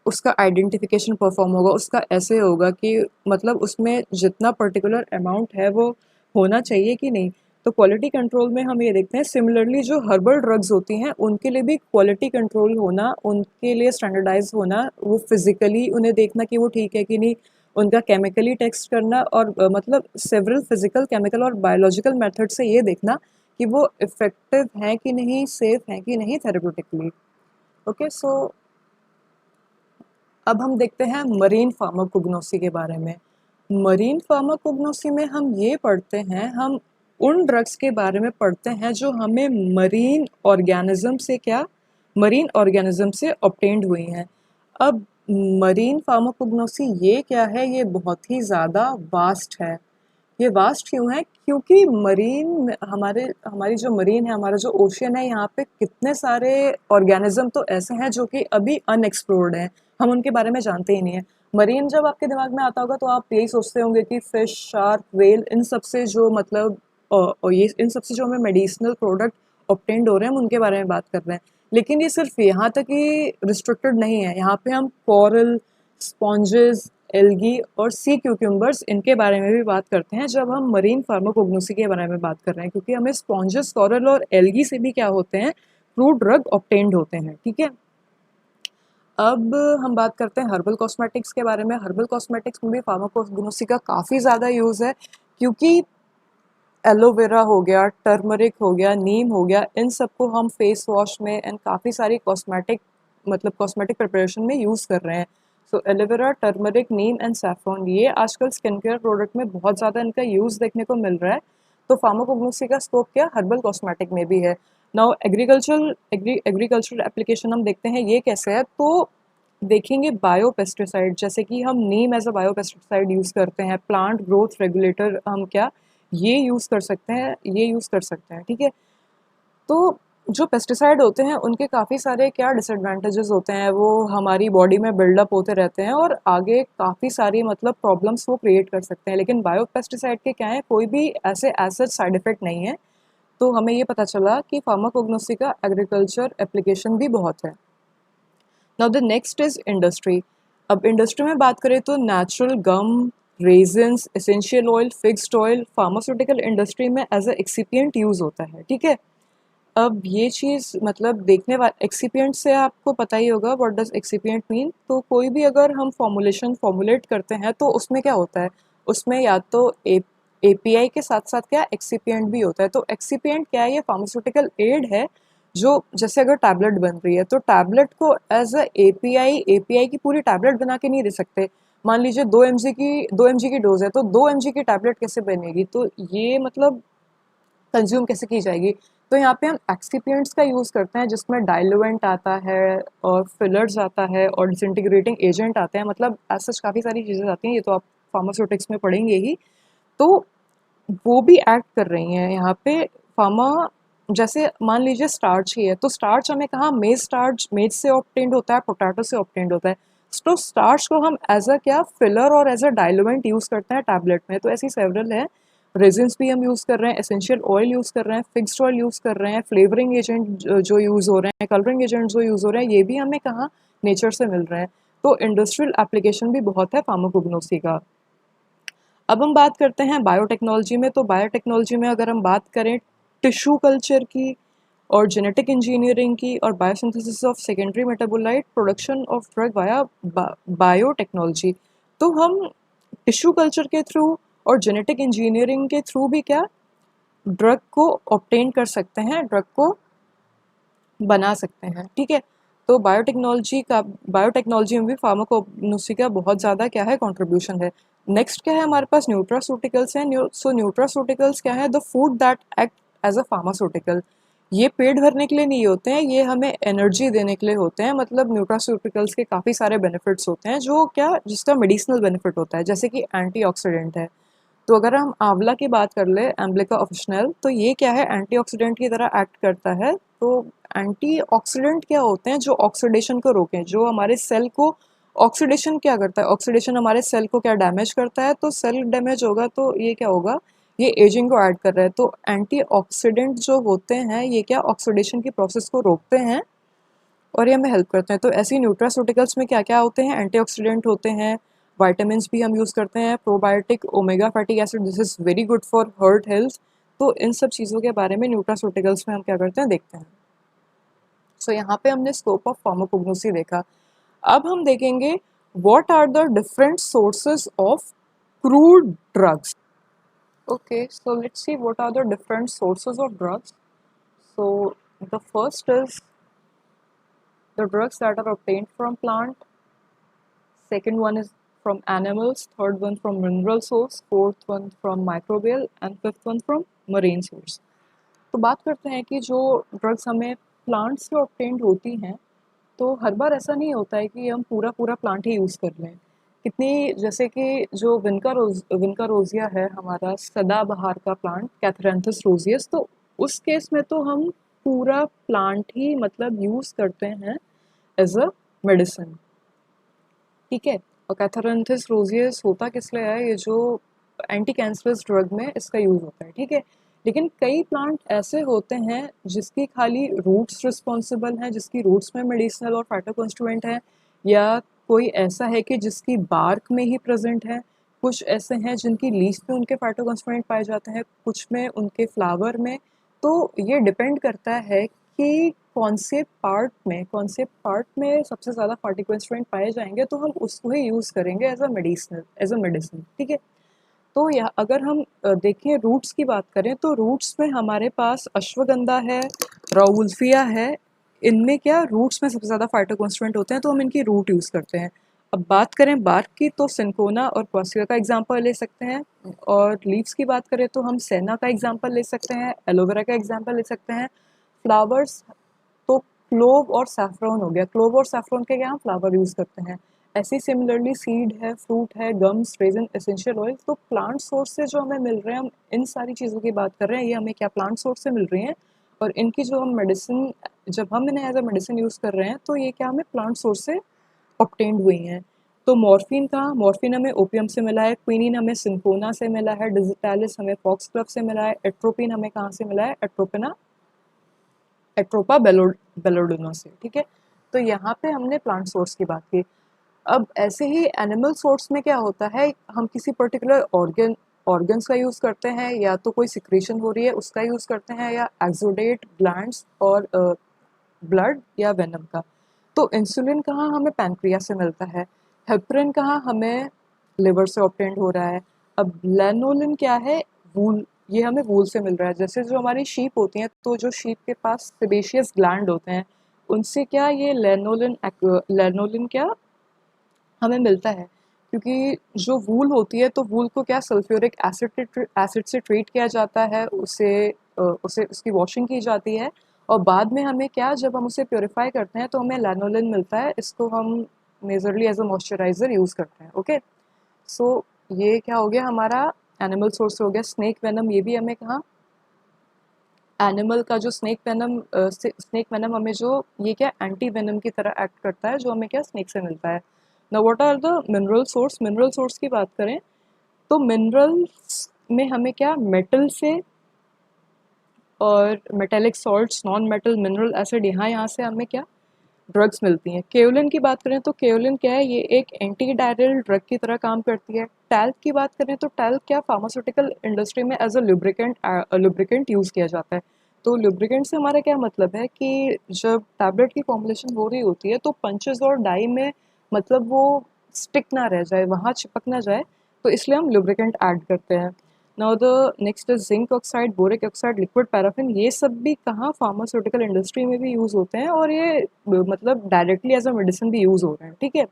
उसका आइडेंटिफिकेशन परफॉर्म होगा, उसका ऐसे होगा कि मतलब उसमें जितना पर्टिकुलर अमाउंट है वो होना चाहिए कि नहीं। तो क्वालिटी कंट्रोल में हम ये देखते हैं। सिमिलरली जो हर्बल ड्रग्स होती हैं उनके लिए भी क्वालिटी कंट्रोल होना, उनके लिए स्टैंडर्डाइज होना, वो फिज़िकली उन्हें देखना कि वो ठीक है कि नहीं, उनका केमिकली टेस्ट करना और मतलब सेवरल फिजिकल, केमिकल और बायोलॉजिकल मेथड से ये देखना कि वो इफ़ेक्टिव हैं कि नहीं, सेफ़ हैं कि नहीं थेरेप्यूटिकली। ओके, सो अब हम देखते हैं मरीन फार्माकोग्नोसी के बारे में। मरीन फार्माकोग्नोसी में हम ये पढ़ते हैं, हम उन ड्रग्स के बारे में पढ़ते हैं जो हमें मरीन ऑर्गेनिज्म से ऑब्टेन्ड हुई हैं। अब मरीन फार्माकोग्नोसी ये क्या है? ये बहुत ही ज़्यादा वास्ट है। ये वास्ट क्यों है? क्योंकि हमारी जो मरीन है, हमारा जो ओशियन है, यहाँ पे कितने सारे ऑर्गेनिज्म तो ऐसे हैं जो कि अभी अनएक्सप्लोर्ड हैं, हम उनके बारे में जानते ही नहीं है। मरीन जब आपके दिमाग में आता होगा तो आप यही सोचते होंगे कि फिश, शार्क, व्हेल, इन सब से जो मतलब ये इन सब से जो हमें मेडिसिनल प्रोडक्ट ऑब्टेन्ड हो रहे हैं, हम उनके बारे में बात कर रहे हैं। लेकिन ये सिर्फ यहाँ तक ही रिस्ट्रिक्टेड नहीं है। यहाँ पे हम कॉरल, स्पॉन्जेस, एल्गी और सी क्यूक्यूम्बर्स, इनके बारे में भी बात करते हैं जब हम मरीन फार्माकोग्नोसी के बारे में बात कर रहे हैं, क्योंकि हमें स्पॉन्जेस, कॉरल और एल्गी से भी क्या होते हैं, फ्रूट ड्रग ऑब्टेन्ड होते हैं। ठीक है, अब हम बात करते हैं हर्बल कॉस्मेटिक्स के बारे में। हर्बल कॉस्मेटिक्स में भी फार्माकोग्नोसी का काफ़ी ज़्यादा यूज़ है, क्योंकि एलोवेरा हो गया, टर्मरिक हो गया, नीम हो गया, इन सबको हम फेस वॉश में एंड काफ़ी सारी कॉस्मेटिक प्रिपरेशन में यूज़ कर रहे हैं। So aloe vera, turmeric, neem and saffron, ये आजकल स्किन केयर प्रोडक्ट में बहुत ज़्यादा इनका यूज़ देखने को मिल रहा है। तो फार्माकोग्नोसी का स्कोप क्या हर्बल कॉस्मेटिक में भी है। नाउ एग्रीकल्चरल एप्लीकेशन हम देखते हैं ये कैसे है। तो देखेंगे बायो पेस्टिसाइड, जैसे कि हम neem as a bio pesticide use करते हैं, प्लांट ग्रोथ रेगुलेटर हम क्या ये यूज़ कर सकते हैं, ये यूज़ कर सकते हैं। ठीक है, तो जो पेस्टिसाइड होते हैं उनके काफ़ी सारे क्या डिसएडवांटेजेस होते हैं, वो हमारी बॉडी में बिल्डअप होते रहते हैं और आगे काफ़ी सारी मतलब प्रॉब्लम्स वो क्रिएट कर सकते हैं। लेकिन बायो पेस्टिसाइड के क्या है, कोई भी ऐसे एज साइड इफ़ेक्ट नहीं है। तो हमें ये पता चला कि फार्माकोग्नोसी का एग्रीकल्चर एप्लीकेशन भी बहुत है। Now the next is industry. अब इंडस्ट्री में बात करें तो natural gum, resins, essential oil, fixed oil pharmaceutical industry में एज अ एक्सिपिएंट यूज़ होता है। ठीक है, अब ये चीज़ मतलब देखने वाले एक्सिपिएंट से आपको पता ही होगा व्हाट डज एक्सिपिएंट मीन। तो कोई भी अगर हम फॉर्मुलेट करते हैं तो उसमें क्या होता है, उसमें या तो एपीआई के साथ साथ क्या एक्सिपिएंट भी होता है। तो एक्सिपिएंट क्या है? ये फार्मास्यूटिकल एड है, जो जैसे अगर टैबलेट बन रही है तो टैबलेट को एज अ एपीआई की पूरी टैबलेट बना के नहीं दे सकते। मान लीजिए 2 mg की डोज है, तो 2 mg की टैबलेट कैसे बनेगी? तो ये मतलब कंज्यूम कैसे की जाएगी? तो यहाँ पे हम एक्सिपिएंट्स का यूज़ करते हैं, जिसमें डाइल्यूएंट आता है और फिलर्स आता है और डिसइंटीग्रेटिंग एजेंट आते हैं, मतलब एज सच काफ़ी सारी चीज़ें आती हैं, ये तो आप फार्मास्यूटिक्स में पढ़ेंगे ही। तो वो भी एक्ट कर रही हैं यहाँ पे। फार्मा जैसे मान लीजिए स्टार्च ही है, तो स्टार्च हमें कहाँ मेज से ऑब्टेन्ड होता है, पोटैटो से ऑब्टेन्ड होता है। तो स्टार्च को हम एज अ क्या फिलर और एज अ डाइल्यूएंट यूज़ करते हैं टैबलेट में। तो ऐसी सेवरल है, रेजिन्स भी हम यूज़ कर रहे हैं, एसेंशियल ऑयल यूज़ कर रहे हैं, फिक्स्ड ऑयल यूज़ कर रहे हैं, फ्लेवरिंग एजेंट जो यूज़ हो रहे हैं, कलरिंग एजेंट जो यूज़ हो रहे हैं, ये भी हमें कहाँ नेचर से मिल रहे हैं। तो इंडस्ट्रियल एप्लीकेशन भी बहुत है फार्माकोग्नोसी का। अब हम बात करते हैं बायोटेक्नोलॉजी में। तो बायोटेक्नोलॉजी में अगर हम बात करें टिश्यू कल्चर की और जेनेटिक इंजीनियरिंग की और biosynthesis of secondary metabolite production of drug via biotechnology, तो हम टिश्यू कल्चर के थ्रू और जेनेटिक इंजीनियरिंग के थ्रू भी क्या ड्रग को ऑब्टेन कर सकते हैं, ड्रग को बना सकते हैं, ठीक है। तो बायोटेक्नोलॉजी में भी फार्माकोग्नोसी का बहुत ज़्यादा क्या है कंट्रीब्यूशन है। नेक्स्ट क्या है हमारे पास न्यूट्रास्यूटिकल्स हैं। न्यूट्रास्यूटिकल्स क्या है, the food that act as a pharmaceutical. ये पेट भरने के लिए नहीं होते हैं, ये हमें एनर्जी देने के लिए होते हैं। मतलब न्यूट्रास्यूटिकल्स के काफ़ी सारे बेनिफिट्स होते हैं जो क्या जिसका मेडिसिनल बेनिफिट होता है, जैसे कि एंटीऑक्सीडेंट है। तो अगर हम आंवला की बात कर ले, एम्ब्लिका ऑफिशिनल, तो ये क्या है एंटीऑक्सीडेंट की तरह एक्ट करता है। तो एंटीऑक्सीडेंट क्या होते हैं, जो ऑक्सीडेशन को रोकें, जो हमारे सेल को ऑक्सीडेशन क्या करता है, ऑक्सीडेशन हमारे सेल को क्या डैमेज करता है। तो सेल डैमेज होगा तो ये क्या होगा, ये एजिंग को ऐड कर रहा है। तो एंटीऑक्सीडेंट जो होते हैं ये क्या ऑक्सीडेशन की प्रोसेस को रोकते हैं और ये हमें हेल्प करते हैं। तो ऐसी न्यूट्रास्यूटिकल्स में क्या क्या होते हैं, एंटीऑक्सीडेंट होते हैं, विटामिन्स भी हम यूज़ करते हैं, probiotic, omega fatty acid, this is very good for heart health. तो इन सब चीज़ों के बारे में न्यूट्रास्यूटिकल्स में हम क्या करते हैं देखते हैं। सो यहाँ पे हमने स्कोप ऑफ फार्माकोग्नोसी देखा। अब हम देखेंगे what are the different sources of crude drugs. Okay, so let's see what are the different sources of drugs. So the first is the drugs that are obtained from plant, second one is from animals, third one from mineral source, fourth one from microbial and fifth one from marine source. तो बात करते हैं कि जो ड्रग्स हमें प्लांट से ऑब्टेन्ड होती हैं, तो हर बार ऐसा नहीं होता है कि हम पूरा पूरा प्लांट ही यूज़ कर लें। कितनी, जैसे कि जो विनका रोजिया है हमारा सदाबहार का प्लांट कैथरैंथस रोजियस, तो उस केस में तो हम पूरा प्लांट ही मतलब यूज़ करते हैं एज अ मेडिसिन, ठीक है। और कैथरैंथस रोजियस होता किस लिए है, ये जो एंटी कैंसरस ड्रग में इसका यूज़ होता है, ठीक है। लेकिन कई प्लांट ऐसे होते हैं जिसकी खाली रूट्स रिस्पॉन्सिबल हैं, जिसकी रूट्स में मेडिसिनल और फाइटोकॉन्स्टिट्यूएंट हैं, या कोई ऐसा है कि जिसकी बार्क में ही प्रेजेंट है, कुछ ऐसे हैं जिनकी लीफ में उनके फाइटोकॉन्स्टिट्यूएंट पाए जाते हैं, कुछ में उनके फ्लावर में। तो ये डिपेंड करता है कि कौन से पार्ट में सबसे ज़्यादा फाइटोकॉन्स्टिट्यूएंट पाए जाएंगे, तो हम उसको ही यूज़ करेंगे एज अ मेडिसिन, ठीक है। तो यह अगर हम देखें रूट्स की बात करें, तो रूट्स में हमारे पास अश्वगंधा है, राउल्फिया है। इनमें क्या रूट्स में सबसे ज़्यादा फाइटोकॉन्स्टिट्यूएंट होते हैं, तो हम इनकी रूट यूज़ करते हैं। अब बात करें बार्क की, तो सिंकोना और क्वासिया का एग्जांपल ले सकते हैं। और लीव्स की बात करें तो हम सेना का एग्जांपल ले सकते हैं, एलोवेरा का एग्जांपल ले सकते हैं। फ्लावर्स तो क्लोव और सैफरॉन हो गया, क्लोव और सैफरॉन के क्या हम फ्लावर यूज़ करते हैं। ऐसे सिमिलरली सीड है, फ्रूट है, गम्स, रेजिन, एसेंशियल ऑयल। तो प्लांट सोर्स से जो हमें मिल रहे हैं, हम इन सारी चीज़ों की बात कर रहे हैं, ये हमें क्या प्लांट सोर्स से मिल रही हैं। और इनकी जो हम मेडिसिन, जब हम इन्हें एज अ मेडिसिन यूज़ कर रहे हैं, तो ये क्या हमें प्लांट सोर्स से ऑब्टेन्ड हुई हैं। तो मॉर्फिन कहाँ, मॉर्फिन हमें ओपियम से मिला है, क्विनिन हमें सिंकोना से मिला है, डिजिटालिस हमें फॉक्सग्लोव से मिला है, एट्रोपिन हमें कहाँ से मिला है, एट्रोपा बेलोडिना से, ठीक है। तो यहाँ पे हमने प्लांट सोर्स की बात की। अब ऐसे ही एनिमल सोर्स में क्या होता है, हम किसी पर्टिकुलर ऑर्गन्स का यूज़ करते हैं, या तो कोई सिक्रीशन हो रही है उसका यूज़ करते हैं, या एक्सोडेट ग्लैंड्स और ब्लड या वेनम का। तो इंसुलिन कहाँ हमें पैनक्रियास से मिलता है, हेपरिन कहाँ हमें लिवर से ऑब्टेन्ड हो रहा है। अब लैनोलिन क्या है, वूल, ये हमें वूल से मिल रहा है। जैसे जो हमारी शीप होती हैं, तो जो शीप के पास सेबेशियस ग्लैंड होते हैं, उनसे क्या ये लैनोलिन क्या हमें मिलता है। क्योंकि जो वूल होती है, तो वूल को क्या सल्फ्यूरिक एसिड से ट्रीट किया जाता है, उसे उसकी वॉशिंग की जाती है, और बाद में हमें क्या, जब हम उसे प्योरीफाई करते हैं तो हमें लैनोलिन मिलता है। इसको हम majorly as a moisturiser use करते हैं, ओके। सो ये क्या हो गया हमारा एनिमल सोर्स हो गया। स्नेक वेनम, ये भी हमें कहाँ एनिमल का जो स्नेक वेनम हमें जो ये क्या एंटी वेनम की तरह एक्ट करता है, जो हमें क्या स्नेक से मिलता है। Now what are the mineral source की बात करें तो मिनरल्स में हमें क्या मेटल से और metallic salts, non metal mineral acid, यहाँ से हमें क्या ड्रग्स मिलती हैं। केओलिन की बात करें तो केओलिन क्या है, ये एक एंटी डायरल ड्रग की तरह काम करती है। टैल्क की बात करें तो टैल्क क्या फार्मास्यूटिकल इंडस्ट्री में एज अ लुब्रिकेंट यूज़ किया जाता है। तो लुब्रिकेंट से हमारा क्या मतलब है कि जब टैबलेट की फॉर्मुलेशन हो रही होती है तो पंचेस और डाई में मतलब वो स्टिक ना रह जाए, वहाँ चिपक ना जाए, तो इसलिए हम लुब्रिकेंट ऐड करते हैं। Now the next is zinc oxide, boric oxide, liquid paraffin, ये सब भी कहाँ फार्मास्यूटिकल इंडस्ट्री में भी यूज़ होते हैं और ये मतलब डायरेक्टली एज अ मेडिसिन भी यूज़ हो रहे हैं, ठीक है।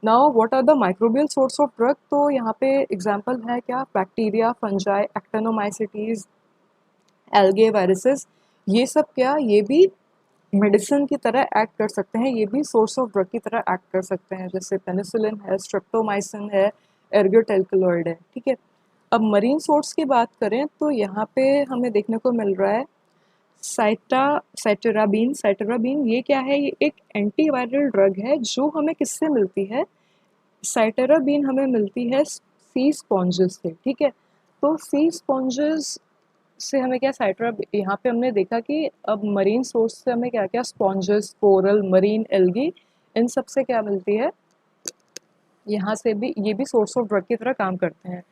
Now what are the microbial source of drug, तो यहाँ पे एग्जांपल है क्या, bacteria, fungi, actinomycetes, algae, viruses, ये सब क्या ये भी मेडिसिन की तरह एक्ट कर सकते हैं, ये भी सोर्स ऑफ ड्रग की तरह एक्ट कर सकते हैं, जैसे पेनिसिलिन है, स्ट्रेप्टोमाइसिन है, एर्गोटेल्कुलॉइड है, ठीक है। अब मरीन सोर्स की बात करें तो यहाँ पे हमें देखने को मिल रहा है साइटराबीन ये क्या है, ये एक एंटीवायरल ड्रग है जो हमें किससे मिलती है, साइटराबीन हमें मिलती है सी स्पॉन्जेस से, ठीक है। तो सी स्पॉन्जेस से हमें क्या साइट्रा, यहाँ पे हमने देखा कि अब मरीन सोर्स से हमें क्या क्या स्पॉन्जेस, कोरल, मरीन एल्गी, इन सब से क्या मिलती है, यहाँ से भी ये भी सोर्स ऑफ ड्रग की तरह काम करते हैं।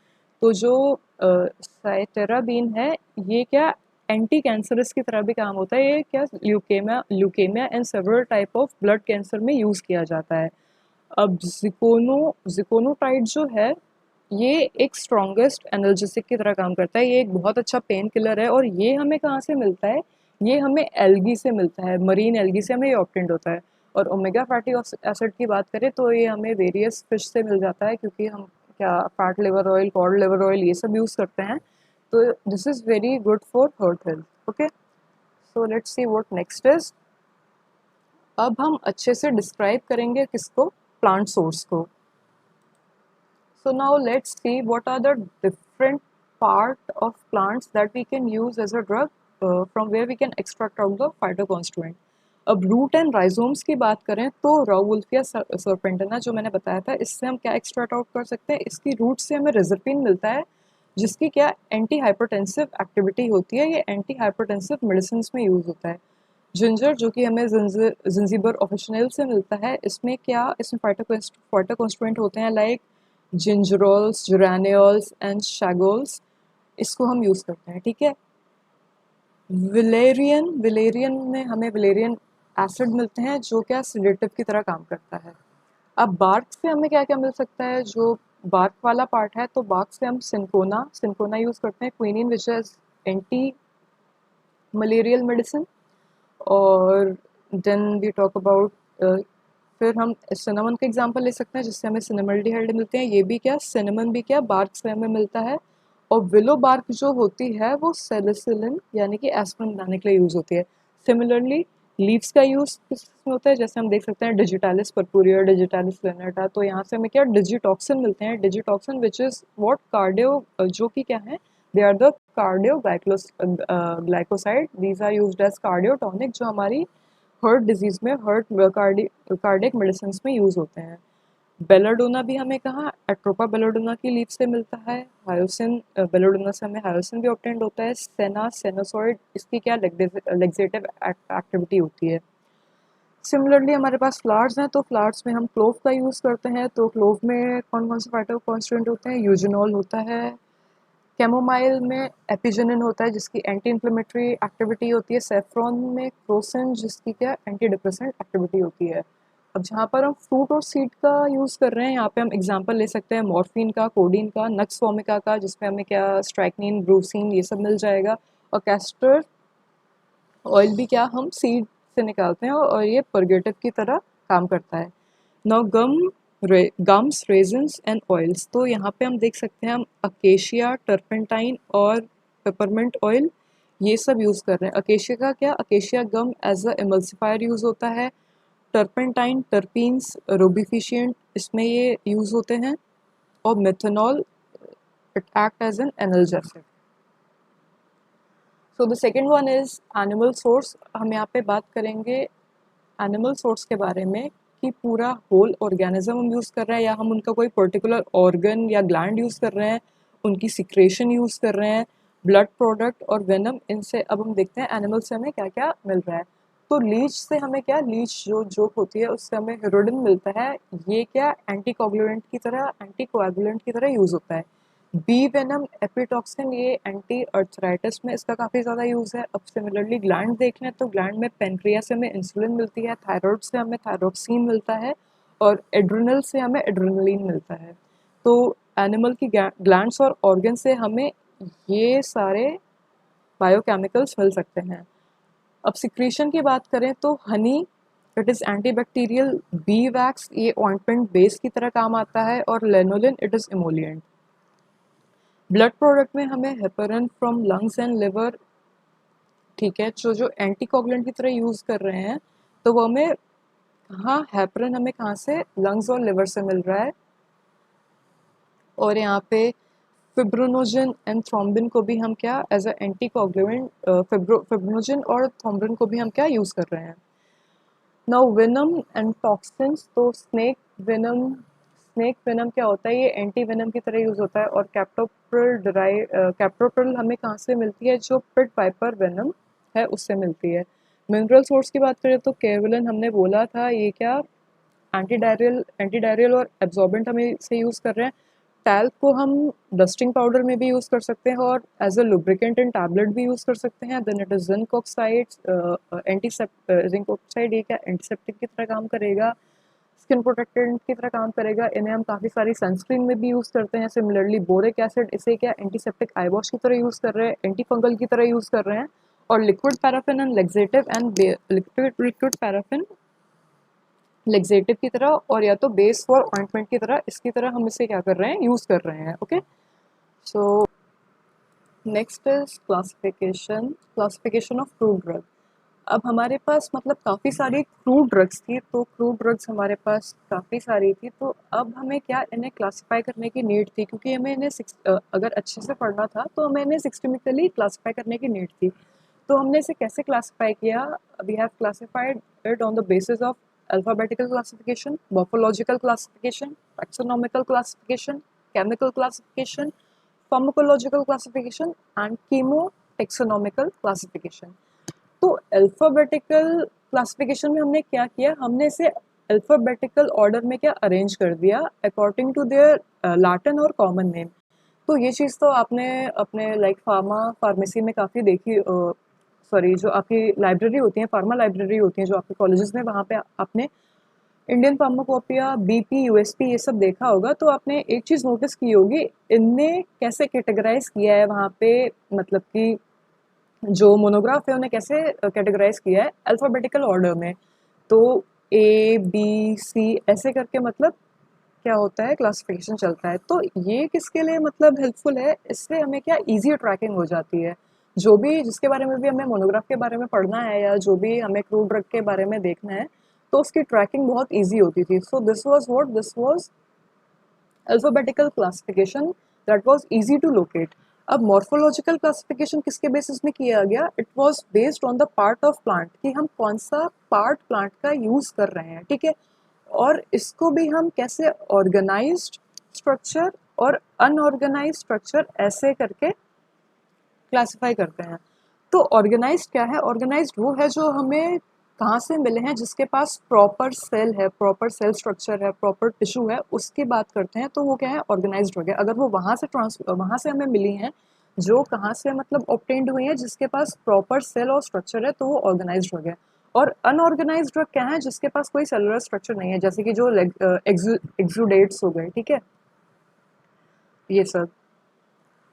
तो जो साइटेराबीन है ये क्या एंटी कैंसरस की तरह भी काम होता है, ये क्या leukaemia and several type of blood cancer में यूज़ किया जाता है। अब जिकोनोटाइड जो है ये एक स्ट्रॉन्गेस्ट एनाल्जेसिक की तरह काम करता है, ये एक बहुत अच्छा पेन किलर है, और ये हमें कहाँ से मिलता है, ये हमें एल्गी से मिलता है, मरीन एल्गी से हमें ये ऑब्टेन्ड होता है। और ओमेगा फैटी एसिड की बात करें तो ये हमें वेरियस फिश से मिल जाता है, क्योंकि हम क्या fat liver oil, cod liver oil ये सब यूज़ करते हैं, तो this is very good for heart health. Okay, so let's see what next is. अब हम अच्छे से डिस्क्राइब करेंगे किसको, प्लांट सोर्स को। So now let's see what are the different part of plants that we can use as a drug, from where we can extract out the phytoconstituent. अब रूट एंड राइजोम्स की बात करें तो राउल्फिया सर्पेंटेना जो मैंने बताया था, इससे हम क्या एक्सट्रैक्ट आउट कर सकते हैं, इसकी रूट से हमें रिजर्पिन मिलता है, जिसकी क्या एंटी हाइपरटेंसिव एक्टिविटी होती है, ये एंटी हाइपरटेंसिव मेडिसिन में यूज़ होता है। जिंजर जो कि हमें जिंजीबर ऑफिशियल से मिलता है, इसमें क्या, इसमें फाइटोकॉन्स्टिट्यूएंट होते हैं लाइक जिंजरोल्स, जुरानियोल्स एंड शैगोल्स, इसको हम यूज़ करते हैं, ठीक है। विलेरियन में हमें विलेरियन एसिड मिलते हैं जो क्या सिडेटिव की तरह काम करता है। अब बार्क से हमें क्या क्या मिल सकता है, जो बार्क वाला पार्ट है, तो बार्क से हम सिंकोना यूज़ करते हैं, quinine which is anti malarial medicine. और देन वी टॉक अबाउट, फिर हम सिनेमन का एग्जांपल ले सकते हैं जिससे हमें सिनेमल्डिहाइड मिलते हैं, ये भी क्या सिनेमन भी क्या बार्क से हमें मिलता है। और विलो बार्क जो होती है वो सेलिसिलिन यानी कि एस्पिरिन बनाने के लिए यूज़ होती है। सिमिलरली लीव्स का यूज़ किसमें होता है, जैसे हम देख सकते हैं डिजिटालिस पर्पुरिया, डिजिटालिस लेनेटा, तो यहाँ से हमें क्या डिजिटॉक्सिन मिलते हैं, digitoxin which is what cardio, जो कि क्या है, they are the cardio glycoside, these are used as cardiotonic, जो हमारी हार्ट डिजीज़ में कार्डियक मेडिसिन में यूज़ होते हैं। बेलाडोना भी हमें कहाँ एट्रोपा बेलाडोना की लीफ से मिलता है, हायोसिन बेलाडोना से हमें हायोसिन भी ऑब्टेंड होता है, सेनासॉइड इसकी क्या लेग्जेटिव एक्टिविटी होती है। सिमिलरली हमारे पास फ्लावर्स हैं, तो फ्लावर्स में हम क्लोव का यूज़ करते हैं, तो क्लोव में कौन कौन से फाइटोकॉन्स्टिट्यूएंट होते हैं, यूजिनॉल होता है, कैमोमाइल में एपिजेनिन होता है जिसकी एंटी इन्फ्लेमेटरी एक्टिविटी होती है, सेफ्रॉन में क्रोसिन जिसकी क्या एंटी डिप्रेसेंट एक्टिविटी होती है। अब जहाँ पर हम फ्रूट और सीड का यूज़ कर रहे हैं, यहाँ पे हम एग्जांपल ले सकते हैं मॉर्फिन का, कोडीन का, नक्स वोमिका का, जिसमें हमें क्या स्ट्राइकनिन, ब्रूसिन ये सब मिल जाएगा। और कैस्टर ऑयल भी क्या हम सीड से निकालते हैं और ये परगेटिव की तरह काम करता है। Now gums, resins and oils, तो यहाँ पे हम देख सकते हैं हम अकेशिया, टर्पेंटाइन और पेपरमिंट ऑयल ये सब यूज़ कर रहे हैं। अकेशिया का क्या, acacia gum as a emulsifier use होता है, टर्पेंटाइन, टर्पीन्स, रूबिफिशिएंट इसमें ये यूज़ होते हैं, और methanol it act as an analgesic. So the second one is animal source. हम यहाँ पे बात करेंगे एनिमल सोर्स के बारे में कि पूरा होल ऑर्गेनिज्म हम यूज़ कर रहे हैं या हम उनका कोई पर्टिकुलर ऑर्गन या ग्लैंड यूज़ कर रहे हैं, उनकी सिक्रेशन यूज़ कर रहे हैं, ब्लड प्रोडक्ट और वेनम। इनसे अब हम देखते हैं एनिमल से हमें क्या क्या मिल रहा है। तो लीच से हमें क्या, लीच जो जोक होती है उससे हमें हेरोडिन मिलता है। ये क्या एंटी कोएगुलेंट की तरह यूज़ होता है। बी वेनम एपिटॉक्सिन, ये एंटी अर्थराइटिस में इसका काफ़ी ज़्यादा यूज़ है। अब सिमिलरली ग्लैंड देख लें तो ग्लैंड में पेनक्रियास से हमें इंसुलिन मिलती है, थायराइड से हमें थायरोक्सिन मिलता है और एड्रिनल से हमें एड्रेनलिन मिलता है। तो एनिमल की ग्लैंड्स और ऑर्गन से हमें ये सारे बायोकेमिकल्स मिल सकते हैं। अब सिक्रीशन की बात करें तो Honey, it is antibacterial. B wax, ये ऑइंटमेंट बेस की तरह काम आता है और lanolin, it is emollient. Blood product में हमें heparin from lungs and liver, ठीक है, जो एंटीकोगुलेंट की तरह यूज़ कर रहे हैं। तो वो हमें कहाँ, हेपेरिन हमें कहाँ से, लंग्स और लिवर से मिल रहा है। और यहाँ पे फिब्रोनोजन एंड थ्रोम्बिन को भी हम क्या एज अ एंटीकोगुलेंट, फिब्रोनोजन और थ्रोम्बिन को भी हम क्या यूज़ कर रहे हैं। नाउ वेनम एंड टॉक्सिन्स, तो स्नेक वेनम क्या होता है, ये एंटी वेनम की तरह यूज़ होता है। और कैप्टोप्रिल हमें कहाँ से मिलती है, जो पिट वाइपर वेनम है उससे मिलती है। मिनरल सोर्स की बात करें तो केवलन हमने बोला था, ये क्या एंटी डायरियल और एब्जॉर्बेंट हमें इसे यूज़ कर रहे हैं। टैल्क को हम डस्टिंग पाउडर में भी यूज़ कर सकते हैं और as a lubricant in tablet भी यूज़ कर सकते हैं। Then it is zinc oxide, zinc oxide, ये क्या एंटीसेप्टिक की तरह काम करेगा, स्किन प्रोटेक्टेंट की तरह काम करेगा। इन्हें हम काफ़ी सारी सनस्क्रीन में भी यूज़ करते हैं। सिमिलरली बोरिक एसिड, इसे क्या एंटीसेप्टिक आई वॉश की तरह यूज़ कर रहे हैं, एंटी फंगल की तरह यूज़ कर रहे हैं। और liquid paraffin and laxative and liquid paraffin laxative की तरह और या तो बेस फॉर ऑइंटमेंट की तरह, इसकी तरह हम इसे क्या कर रहे हैं, यूज़ कर रहे हैं। Okay, so next is classification of crude drug. अब हमारे पास मतलब काफ़ी सारी क्रूड ड्रग्स थी, तो क्रूड ड्रग्स हमारे पास काफ़ी सारी थी। तो अब हमें क्या इन्हें क्लासिफाई करने की नीड थी, क्योंकि हमें इन्हें अगर अच्छे से पढ़ना था तो हमें इन्हें सिस्टमिकली क्लासिफाई करने की नीड थी। तो हमने इसे कैसे क्लासिफाई किया, we have classified it on the basis of alphabetical classification, morphological classification, taxonomical classification, chemical classification, pharmacological classification and chemotaxonomical classification। तो अल्फ़ाबेटिकल क्लासिफिकेशन में हमने क्या किया, हमने इसे अल्फ़ाबेटिकल ऑर्डर में क्या अरेंज कर दिया अकॉर्डिंग टू देयर लैटिन और कॉमन नेम। तो ये चीज़ तो आपने अपने लाइक फार्मेसी में काफ़ी देखी, सॉरी जो आपकी लाइब्रेरी होती है, फार्मा लाइब्रेरी होती है जो आपके कॉलेजेस में, वहाँ पे आपने इंडियन फार्माकोपिया, बीपी, यूएसपी ये सब देखा होगा। तो आपने एक चीज़ नोटिस की होगी, इनने कैसे कैटेगराइज किया है वहाँ पे, मतलब कि जो मोनोग्राफ है उन्हें कैसे कैटेगराइज किया है अल्फ़ाबेटिकल ऑर्डर में। तो ए बी सी ऐसे करके मतलब क्या होता है, क्लासिफिकेशन चलता है। तो ये किसके लिए मतलब हेल्पफुल है, इससे हमें क्या इजी ट्रैकिंग हो जाती है। जो भी जिसके बारे में भी हमें मोनोग्राफ के बारे में पढ़ना है या जो भी हमें क्रूड ड्रग के बारे में देखना है, तो उसकी ट्रैकिंग बहुत ईजी होती थी। So this was alphabetical classification that was easy to locate. अब मॉर्फोलॉजिकल क्लासिफिकेशन किसके बेसिस में किया गया, it was based on the part of plant, कि हम कौन सा पार्ट प्लांट का यूज़ कर रहे हैं, ठीक है। और इसको भी हम कैसे ऑर्गेनाइज्ड स्ट्रक्चर और अनऑर्गेनाइज्ड स्ट्रक्चर ऐसे करके क्लासिफाई करते हैं। तो ऑर्गेनाइज्ड क्या है, ऑर्गेनाइज्ड वो है जो हमें कहाँ से मिले हैं, जिसके पास प्रॉपर सेल है, प्रॉपर सेल स्ट्रक्चर है, प्रॉपर टिश्यू है, उसकी बात करते हैं। तो वो क्या है, ऑर्गेनाइज्ड हो गया। अगर वो वहाँ से हमें मिली हैं, जो कहाँ से मतलब ऑब्टेन्ड हुई हैं, जिसके पास प्रॉपर सेल और स्ट्रक्चर है, तो वो ऑर्गेनाइज्ड हो गया। और अनऑर्गेनाइज्ड ड्रग क्या है, जिसके पास कोई सेलुलर स्ट्रक्चर नहीं है, जैसे कि जो एक्सुडेट्स हो गए, ठीक है, ये सब।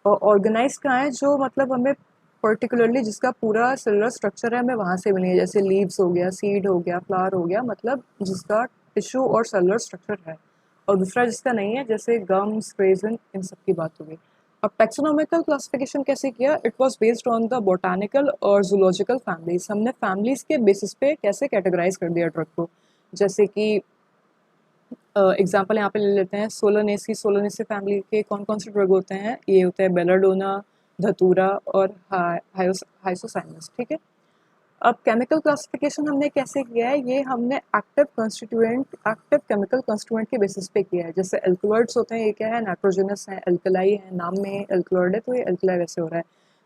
और ऑर्गेनाइज कहाँ है, जो मतलब हमें पर्टिकुलरली जिसका पूरा सेलुलर स्ट्रक्चर है हमें वहाँ से मिली है, जैसे लीव्स हो गया, सीड हो गया, फ्लावर हो गया, मतलब जिसका टिश्यू और सेलुलर स्ट्रक्चर है। और दूसरा जिसका नहीं है, जैसे गम्स, रेजिन, इन सब की बात हो गई। अब टैक्सोनॉमिकल क्लासिफिकेशन कैसे किया, it was based on the botanical और जूलॉजिकल फैमिलीज। हमने फैमिलीज के बेसिस पे कैसे कैटेगराइज कर दिया ड्रग को, जैसे कि एग्जाम्पल यहाँ पे ले लेते हैं, सोलोनेसी फैमिली के कौन कौन से ड्रग होते हैं, ये होते हैं बेलाडोना, धतूरा और हाइसोसाइनस, ठीक है। अब केमिकल क्लासिफिकेशन हमने कैसे किया है, ये हमने एक्टिव केमिकल कंस्टिट्यूएंट के बेसिस पे किया है। जैसे एल्कलॉइड्स होते हैं, ये क्या है, नाइट्रोजनस है, एल्कलाई है, नाम में एल्कलॉइड है तो ये एल्कलाई वैसे हो रहा है।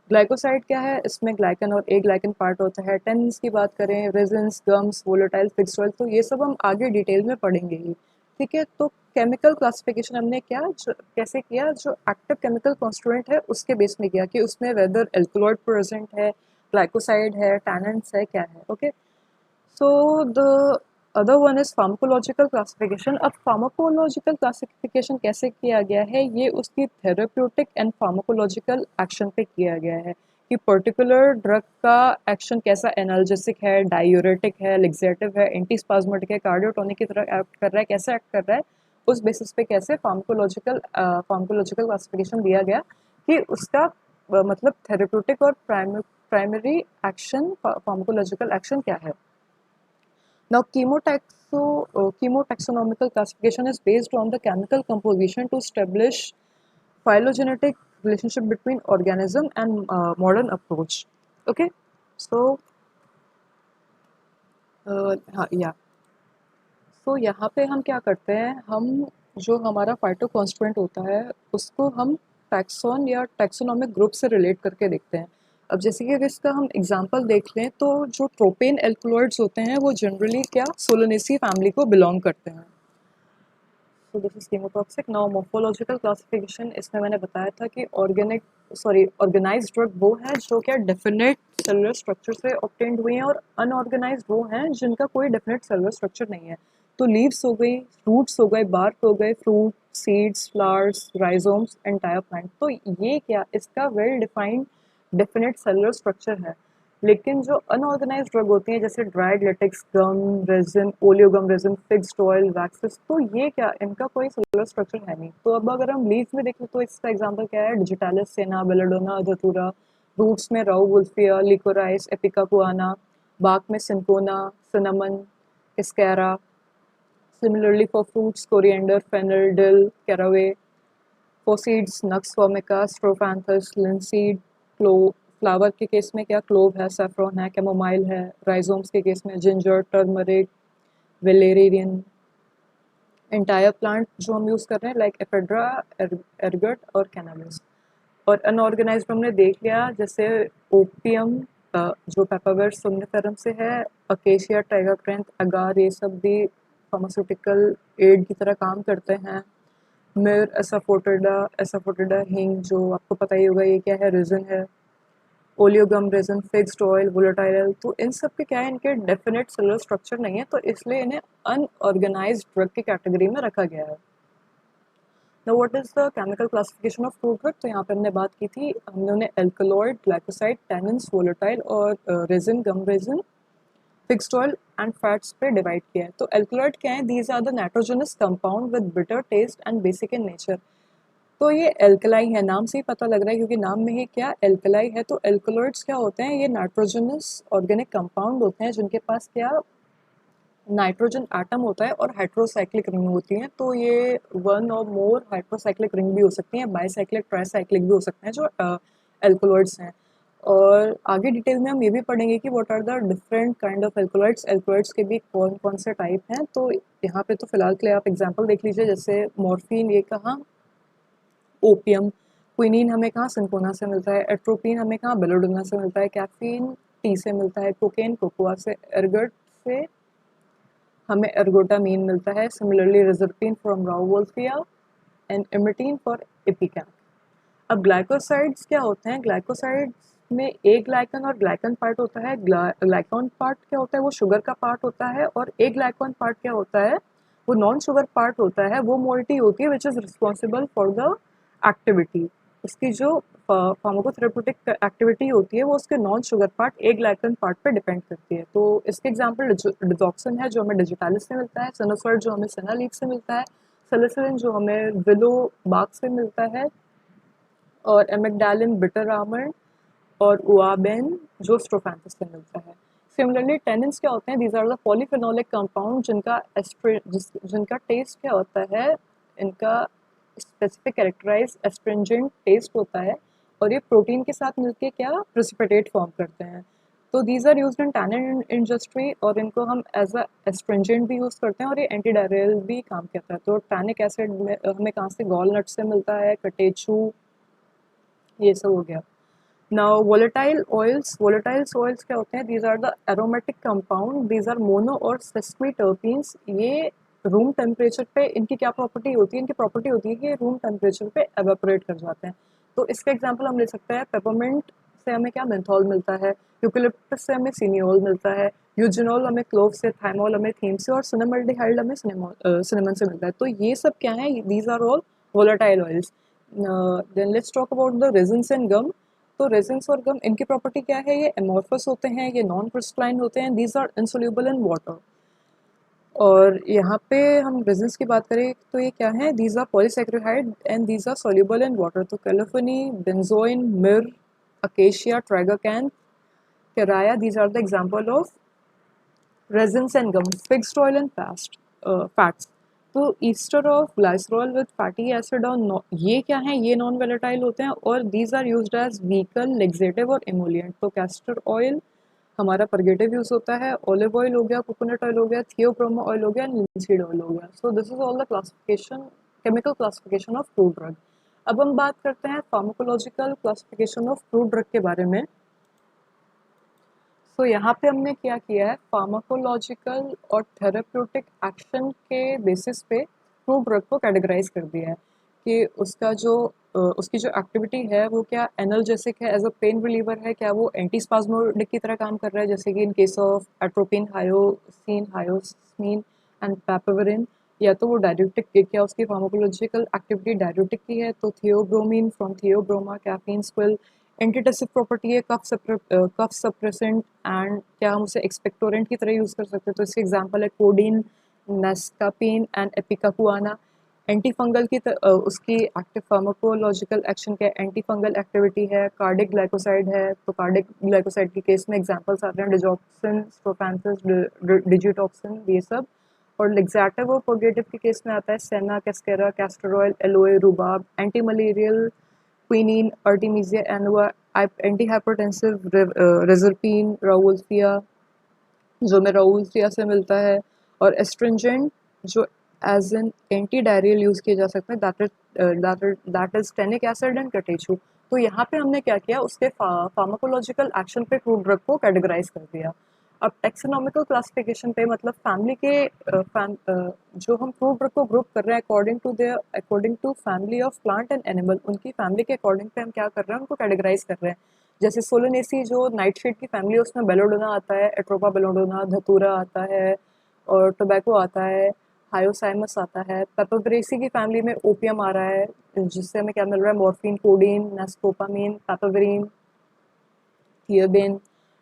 ग्लाइकोसाइड क्या है, इसमें ग्लाइकन और ए ग्लाइकन पार्ट होता है। टेनिन्स की बात करें, resins, gums, volatile, fixed oil, तो ये सब हम आगे डिटेल में पढ़ेंगे ही, ठीक है। तो केमिकल क्लासिफिकेशन हमने कैसे किया, जो एक्टिव केमिकल कॉन्स्टिट्यूएंट है उसके बेस में किया कि उसमें वेदर एल्कलॉइड प्रेजेंट है, ग्लाइकोसाइड है, टैनेंस है, क्या है, okay. So the other one is pharmacological classification. अब फार्माकोलॉजिकल क्लासिफिकेशन कैसे किया गया है, ये उसकी थेरेप्यूटिक एंड फार्माकोलॉजिकल एक्शन पे किया गया है कि पर्टिकुलर ड्रग का एक्शन कैसा, एनाल्जेसिक है, डायूरेटिक है, लिक्सेटिव है, एंटीस्पाज्मेटिक है, कार्डियोटोनिक की तरह एक्ट कर रहा है, कैसे एक्ट कर रहा है, उस बेसिस पे कैसे फार्माकोलॉजिकल क्लासिफिकेशन दिया गया कि उसका मतलब थेरेप्यूटिक और प्राइमरी एक्शन, फार्माकोलॉजिकल एक्शन क्या है। Now, chemotaxonomical classification is based on the chemical composition to establish phylogenetic relationship between organism and modern approach. Okay, so हाँ या तो यहाँ पे हम क्या करते हैं, हम जो हमारा फाइटो कॉन्स्टिट्यूएंट होता है उसको हम टैक्सॉन या टैक्सोनॉमिक ग्रुप से रिलेट करके देखते हैं। अब जैसे कि अगर इसका हम एग्जांपल देख लें तो जो ट्रोपेन एल्कलॉइड्स होते हैं वो जनरली क्या सोलोनेसी फैमिली को बिलोंग करते हैं। तो this is chemotoxic. Now morphological classification, इसमें मैंने बताया था कि ऑर्गेनाइज्ड ड्रग वो है जो क्या डेफिनेट सेलुलर स्ट्रक्चर से ऑब्टेन्ड हुई हैं और अनऑर्गेनाइज्ड वो हैं जिनका कोई डेफिनेट सेलुलर स्ट्रक्चर नहीं है। तो लीव्स हो गई, रूट्स हो गए, बार्क हो गए, fruit, seeds, flowers, rhizomes, entire plant, तो ये क्या इसका well defined definite cellular structure है। लेकिन जो अनऑर्गेनाइज्ड ड्रग होती हैं जैसे dried latex, gum resin, oleogum resin, fixed oil, waxes, तो ये क्या इनका कोई सेलुलर स्ट्रक्चर है नहीं। तो अब अगर हम लीफ में देखें तो इसका एग्जांपल क्या है, डिजिटालिस, सेना, बेलेडोना, धतूरा। रूट्स में rauwolfia, liquorice, ipecacuanha. Bark में सिंकोना, सिनेमन, स्कैरा। Similarly for fruits, coriander, fennel, dill, caraway. For seeds, nux vomica, strophanthus, linseed, clove. Flower के केस में क्या क्लोव है, सैफ्रॉन है, कैमोमाइल है। राइजोम्स के केस में ginger, turmeric, Valerian. Entire plant जो हम यूज़ कर रहे हैं लाइक एफेड्रा, एरगट और कैनाबिस। और अनऑर्गेनाइज्ड हमने देख लिया जैसे ओपियम, जो पेपावर सोमनिफेरम से है, अकेशिया, ट्राइगोप्टेंथ, अगार, ये सब भी फार्मास्यूटिकल एड की तरह काम करते हैं। मिर, एसाफोटिडा, हींग, जो आपको पता ही होगा ये क्या है, रेजिन है। Oleo-gum resin, fixed oil, volatile, तो इन सब के क्या है, इनके डेफिनेट सेलुलर स्ट्रक्चर नहीं है, तो इसलिए इन्हें अनऑर्गेनाइज्ड ड्रग की कैटेगरी में रखा गया है। Now what is the chemical classification of fruit drug? तो यहाँ पे हमने बात की थी, हमने एल्कलॉइड, ग्लाइकोसाइड, टैनिन्स, वोलेटाइल और resin, gum resin, fixed oil and fats पे डिवाइड किया है। तो एल्कलॉइड क्या है, these are the nitrogenous compound with bitter taste and basic in nature. तो ये एल्कलाई है, नाम से ही पता लग रहा है क्योंकि नाम में ही क्या एल्कलाई है। तो एल्कलॉइड्स क्या होते हैं, ये नाइट्रोजनस ऑर्गेनिक कंपाउंड होते हैं जिनके पास क्या नाइट्रोजन एटम होता है और हाइड्रोसाइक्लिक रिंग होती हैं। तो ये वन और मोर हाइड्रोसाइक्लिक रिंग भी हो सकती हैं, बाईसाइक्लिक, ट्राईसाइक्लिक भी हो सकते हैं जो एल्कोलॉइड्स हैं। और आगे डिटेल में हम ये भी पढ़ेंगे कि what are the different kind of alkaloids, alkaloids के भी कौन कौन से टाइप हैं। तो यहाँ पे तो फिलहाल के लिए आप एग्जाम्पल देख लीजिए, जैसे मॉर्फिन, ये कहाँ ओपियम। क्विनीन हमें कहाँ सिंकोना से मिलता है। एट्रोपिन हमें कहाँ बेलोडोना से मिलता है। कैफीन टी से मिलता है। कोकेन कोकोआ से। एर्गट से हमें एर्गोटामीन मिलता है। Similarly reserpine from rauwolfia and emetine for ipecac. अब ग्लाइकोसाइड्स क्या होते हैं, ग्लाइकोसाइड्स में ए ग्लाइकन और ग्लाइकन पार्ट होता है। ग्लाइकॉन पार्ट क्या होता है, वो शुगर का पार्ट होता है। और ए ग्लाइकॉन पार्ट क्या होता है, वो नॉन शुगर पार्ट होता है। वो मोइटी होती है which is responsible for the activity. उसकी जो फार्माकोथेरेप्यूटिक एक्टिविटी होती है वो उसके non sugar part A glycan part पे डिपेंड करती है। तो इसके एग्जांपल डिजॉक्सिन है जो हमें डिजिटालिस से मिलता है, सिनोसर्ड जो हमें सेना लीफ से मिलता है, सेलिसिलिन जो हमें विलो बाग से मिलता है, और एमिग्डालिन बिटर आमंड, और उआबेन जो स्ट्रोफैंथस से मिलता है। सिमिलरली टेनिन्स क्या होते हैं, these are the polyphenolic compound जिनका टेस्ट क्या होता है, इनका स्पेसिफिक कैरेक्टराइज एस्ट्रिंजेंट टेस्ट होता है। और ये प्रोटीन के साथ मिलके क्या प्रेसिपिटेट फॉर्म करते हैं। तो these are used in tannin industry और इनको हम एज अ एस्ट्रिंजेंट भी यूज़ करते हैं और ये एंटी डायरियल भी काम करता है। तो टैनिक एसिड में हमें कहाँ से, गॉलनट से मिलता है, कटेचू, ये सब हो गया। नाउ वोलेटाइल्स क्या होते हैं? These are the aromatic compound, these are mono और सेस्मी टर्पीन्स। ये रूम टेम्परेचर पे इनकी क्या प्रॉपर्टी होती है? इनकी प्रॉपर्टी होती है कि ये रूम टेम्परेचर पे एवेपोरेट कर जाते हैं। तो इसका एग्जांपल हम ले सकते हैं, पेपरमिंट से हमें क्या मेंथॉल मिलता है, यूकेलिप्टस से हमें सिनियोल मिलता है, यूजिनॉल हमें क्लोव से, थाइमोल हमें थीम से और सिनेमल्डिहाइड हमें सिनेमन से मिलता है। तो ये सब क्या है? These are all volatile oils. Then let's talk about the resins and gum. तो रेजिन्स और गम, इनकी प्रॉपर्टी क्या है? ये एमोर्फस होते हैं, ये नॉन क्रिस्टलाइन होते हैं, these are insoluble in water. और यहाँ पे हम रेजिन्स की बात करें तो ये क्या है? These are polysaccharide and these are soluble in water. तो colophony, benzoin, myrrh, acacia, tragacanth, karaya, these are the example of resins and gum. Fixed oil and fats. तो ester of glycerol with fatty acid और ये क्या है? ये नॉन वेलेटाइल होते हैं और these are used as vehicle, laxative और इमोलियंट। तो कैस्टर ऑयल हमारा परगेटिव यूज होता है, ऑलिव ऑयल हो गया, कोकोनट ऑयल हो गया, थियोब्रोमो ऑयल हो गया, लिंसीड ऑयल हो गया। सो this is all the classification, chemical classification of fruit drug. अब हम बात करते हैं pharmacological classification of fruit drug के बारे में। तो यहाँ पे हमने क्या किया है? फार्माकोलॉजिकल और थेरेप्यूटिक एक्शन के बेसिस पे फ्रूट ड्रग को कैटेगराइज कर दिया है कि उसका जो उसकी जो एक्टिविटी है वो क्या एनाल्जेसिक है, एज अ पेन रिलीवर है, क्या वो एंटीस्पाज्मोडिक की तरह काम कर रहा है, जैसे कि in case of atropine, hyoscine and papaverine, या तो वो डाययूरेटिक की, क्या उसकी फार्माकोलॉजिकल एक्टिविटी डाययूरेटिक की है, तो theobromine from Theobroma, caffeine squill, antitussive property है, कफ सप्रेसेंट एंड क्या हम उसे एक्सपेक्टोरेंट की तरह यूज़ कर सकते हैं। तो इसके एग्जांपल है कोडीन, नेस्कापिन एंड एपिकाकुआना। एंटी फंगल की उसकी एक्टिव फार्माकोलॉजिकल एक्शन क्या है? एंटी फंगल एक्टिविटी है, कार्डिक ग्लाइकोसाइड है। तो कार्डिक ग्लाइकोसाइड के केस में एग्जांपल्स आते हैं डिजॉक्सिन, स्ट्रोफेंसिस, डिजिटॉक्सिन, ये सब। और लेग्जैटिव और पर्गेटिव के केस में आता है senna, cascara, castor oil, aloe, rhubarb. Anti malarial quinine, artemisia annua, anti hypertensive reserpine, rauwolfia जो में राउल्फिया से मिलता है। और एस्ट्रिंजेंट जो as an anti diarrhoeal use किए जा सकते हैं, that is tannic acid and catechu. तो यहाँ पे हमने क्या किया? उसके फार्माकोलॉजिकल एक्शन पे फ्रूट ड्रग को कैटेगराइज कर दिया। अब टेक्सोनॉमिकल क्लासिफिकेशन पे, मतलब फैमिली के जो हम फ्रूट ड्रग को ग्रुप कर रहे हैं according to family of plant and animal, उनकी फैमिली के अकॉर्डिंग पे हम क्या कर रहे हैं? उनको कैटेगराइज कर रहे हैं। जैसे सोलोनेसी जो नाइटशेड की फैमिली है उसमें बेलोडोना आता है, एट्रोपा बेलोडोना, धतूरा आता है और टोबैको आता है, हायोसाइमस आता है। पेपरब्रेसी की फैमिली में ओपियम आ रहा है, जिससे हमें क्या मिल रहा है? Morphine, codeine, noscapine, papaverine, thebaine.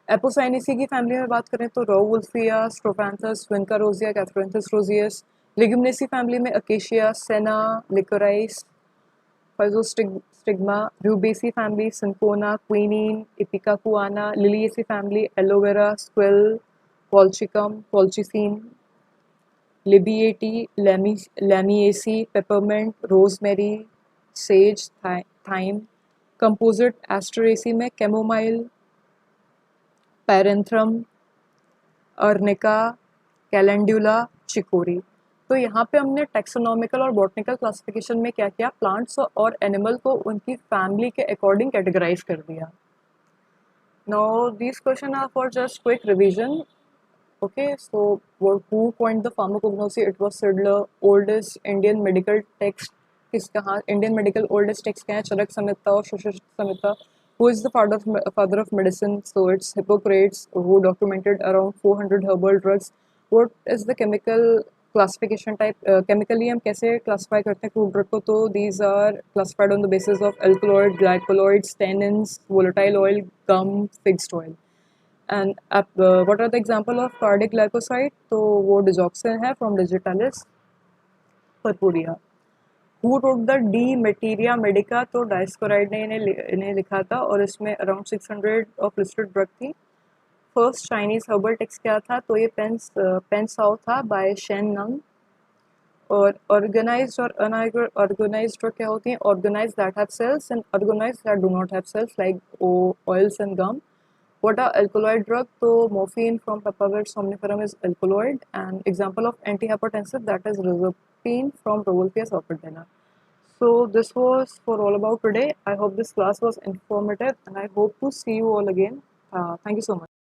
Apocynaceae की फैमिली में बात करें तो rauwolfia, strophanthus, vinca rosea, catharanthus roseus. Leguminosae family में acacia, senna, liquorice, physostigma. Rubiaceae family cinchona, quinine, ipecacuanha. Liliaceae family aloe vera, squill, colchicum, colchicine. Labiatae, lamiaceae, peppermint, rosemary, sage, thyme. Compositae asteraceae में chamomile, pyrethrum, arnica, calendula, chicory. तो यहाँ पे हमने टैक्सोनॉमिकल और बॉटनिकल क्लासिफिकेशन में क्या किया? प्लांट्स और एनिमल को उनकी फैमिली के अकॉर्डिंग कैटेगराइज कर दिया। Now these question are for just quick revision. Okay, so who coined the pharmacognosy? It was Sidler. Oldest Indian medical text किसका? हाँ, Indian medical oldest text क्या है? चरक संहिता और सुश्रुत संहिता. Who is the father of medicine? So it's Hippocrates, who documented around 400 herbal drugs. What is the chemical classification type? Chemically हम कैसे classify करते हैं fruit drug को? तो these are classified on the basis of alkaloid, glycoloids, tannins, volatile oil, gum, fixed oil. And what are the example of cardiac glycoside? तो वो डिजॉक्सिन है from digitalis, purpurea. Who wrote the De Materia Medica? तो डाइस्कोराइड ने इन्हें लिखा था और इसमें अराउंड 600 ऑफ लिस्टेड ड्रग थी। फर्स्ट चाइनीज हर्बल टेक्स्ट क्या था? तो ये पेन साओ था बाय शेन नंग। और organized और unorganized ड्रग क्या होती हैं? Organized that have cells and unorganized that do not have cells, like oils and gum. What are alkaloid drug? So morphine from Papaver somniferum is alkaloid, and example of antihypertensive, that is rizopine from Rauwolfia sapropina. So this was for all about today. I hope this class was informative, and I hope to see you all again. Thank you so much.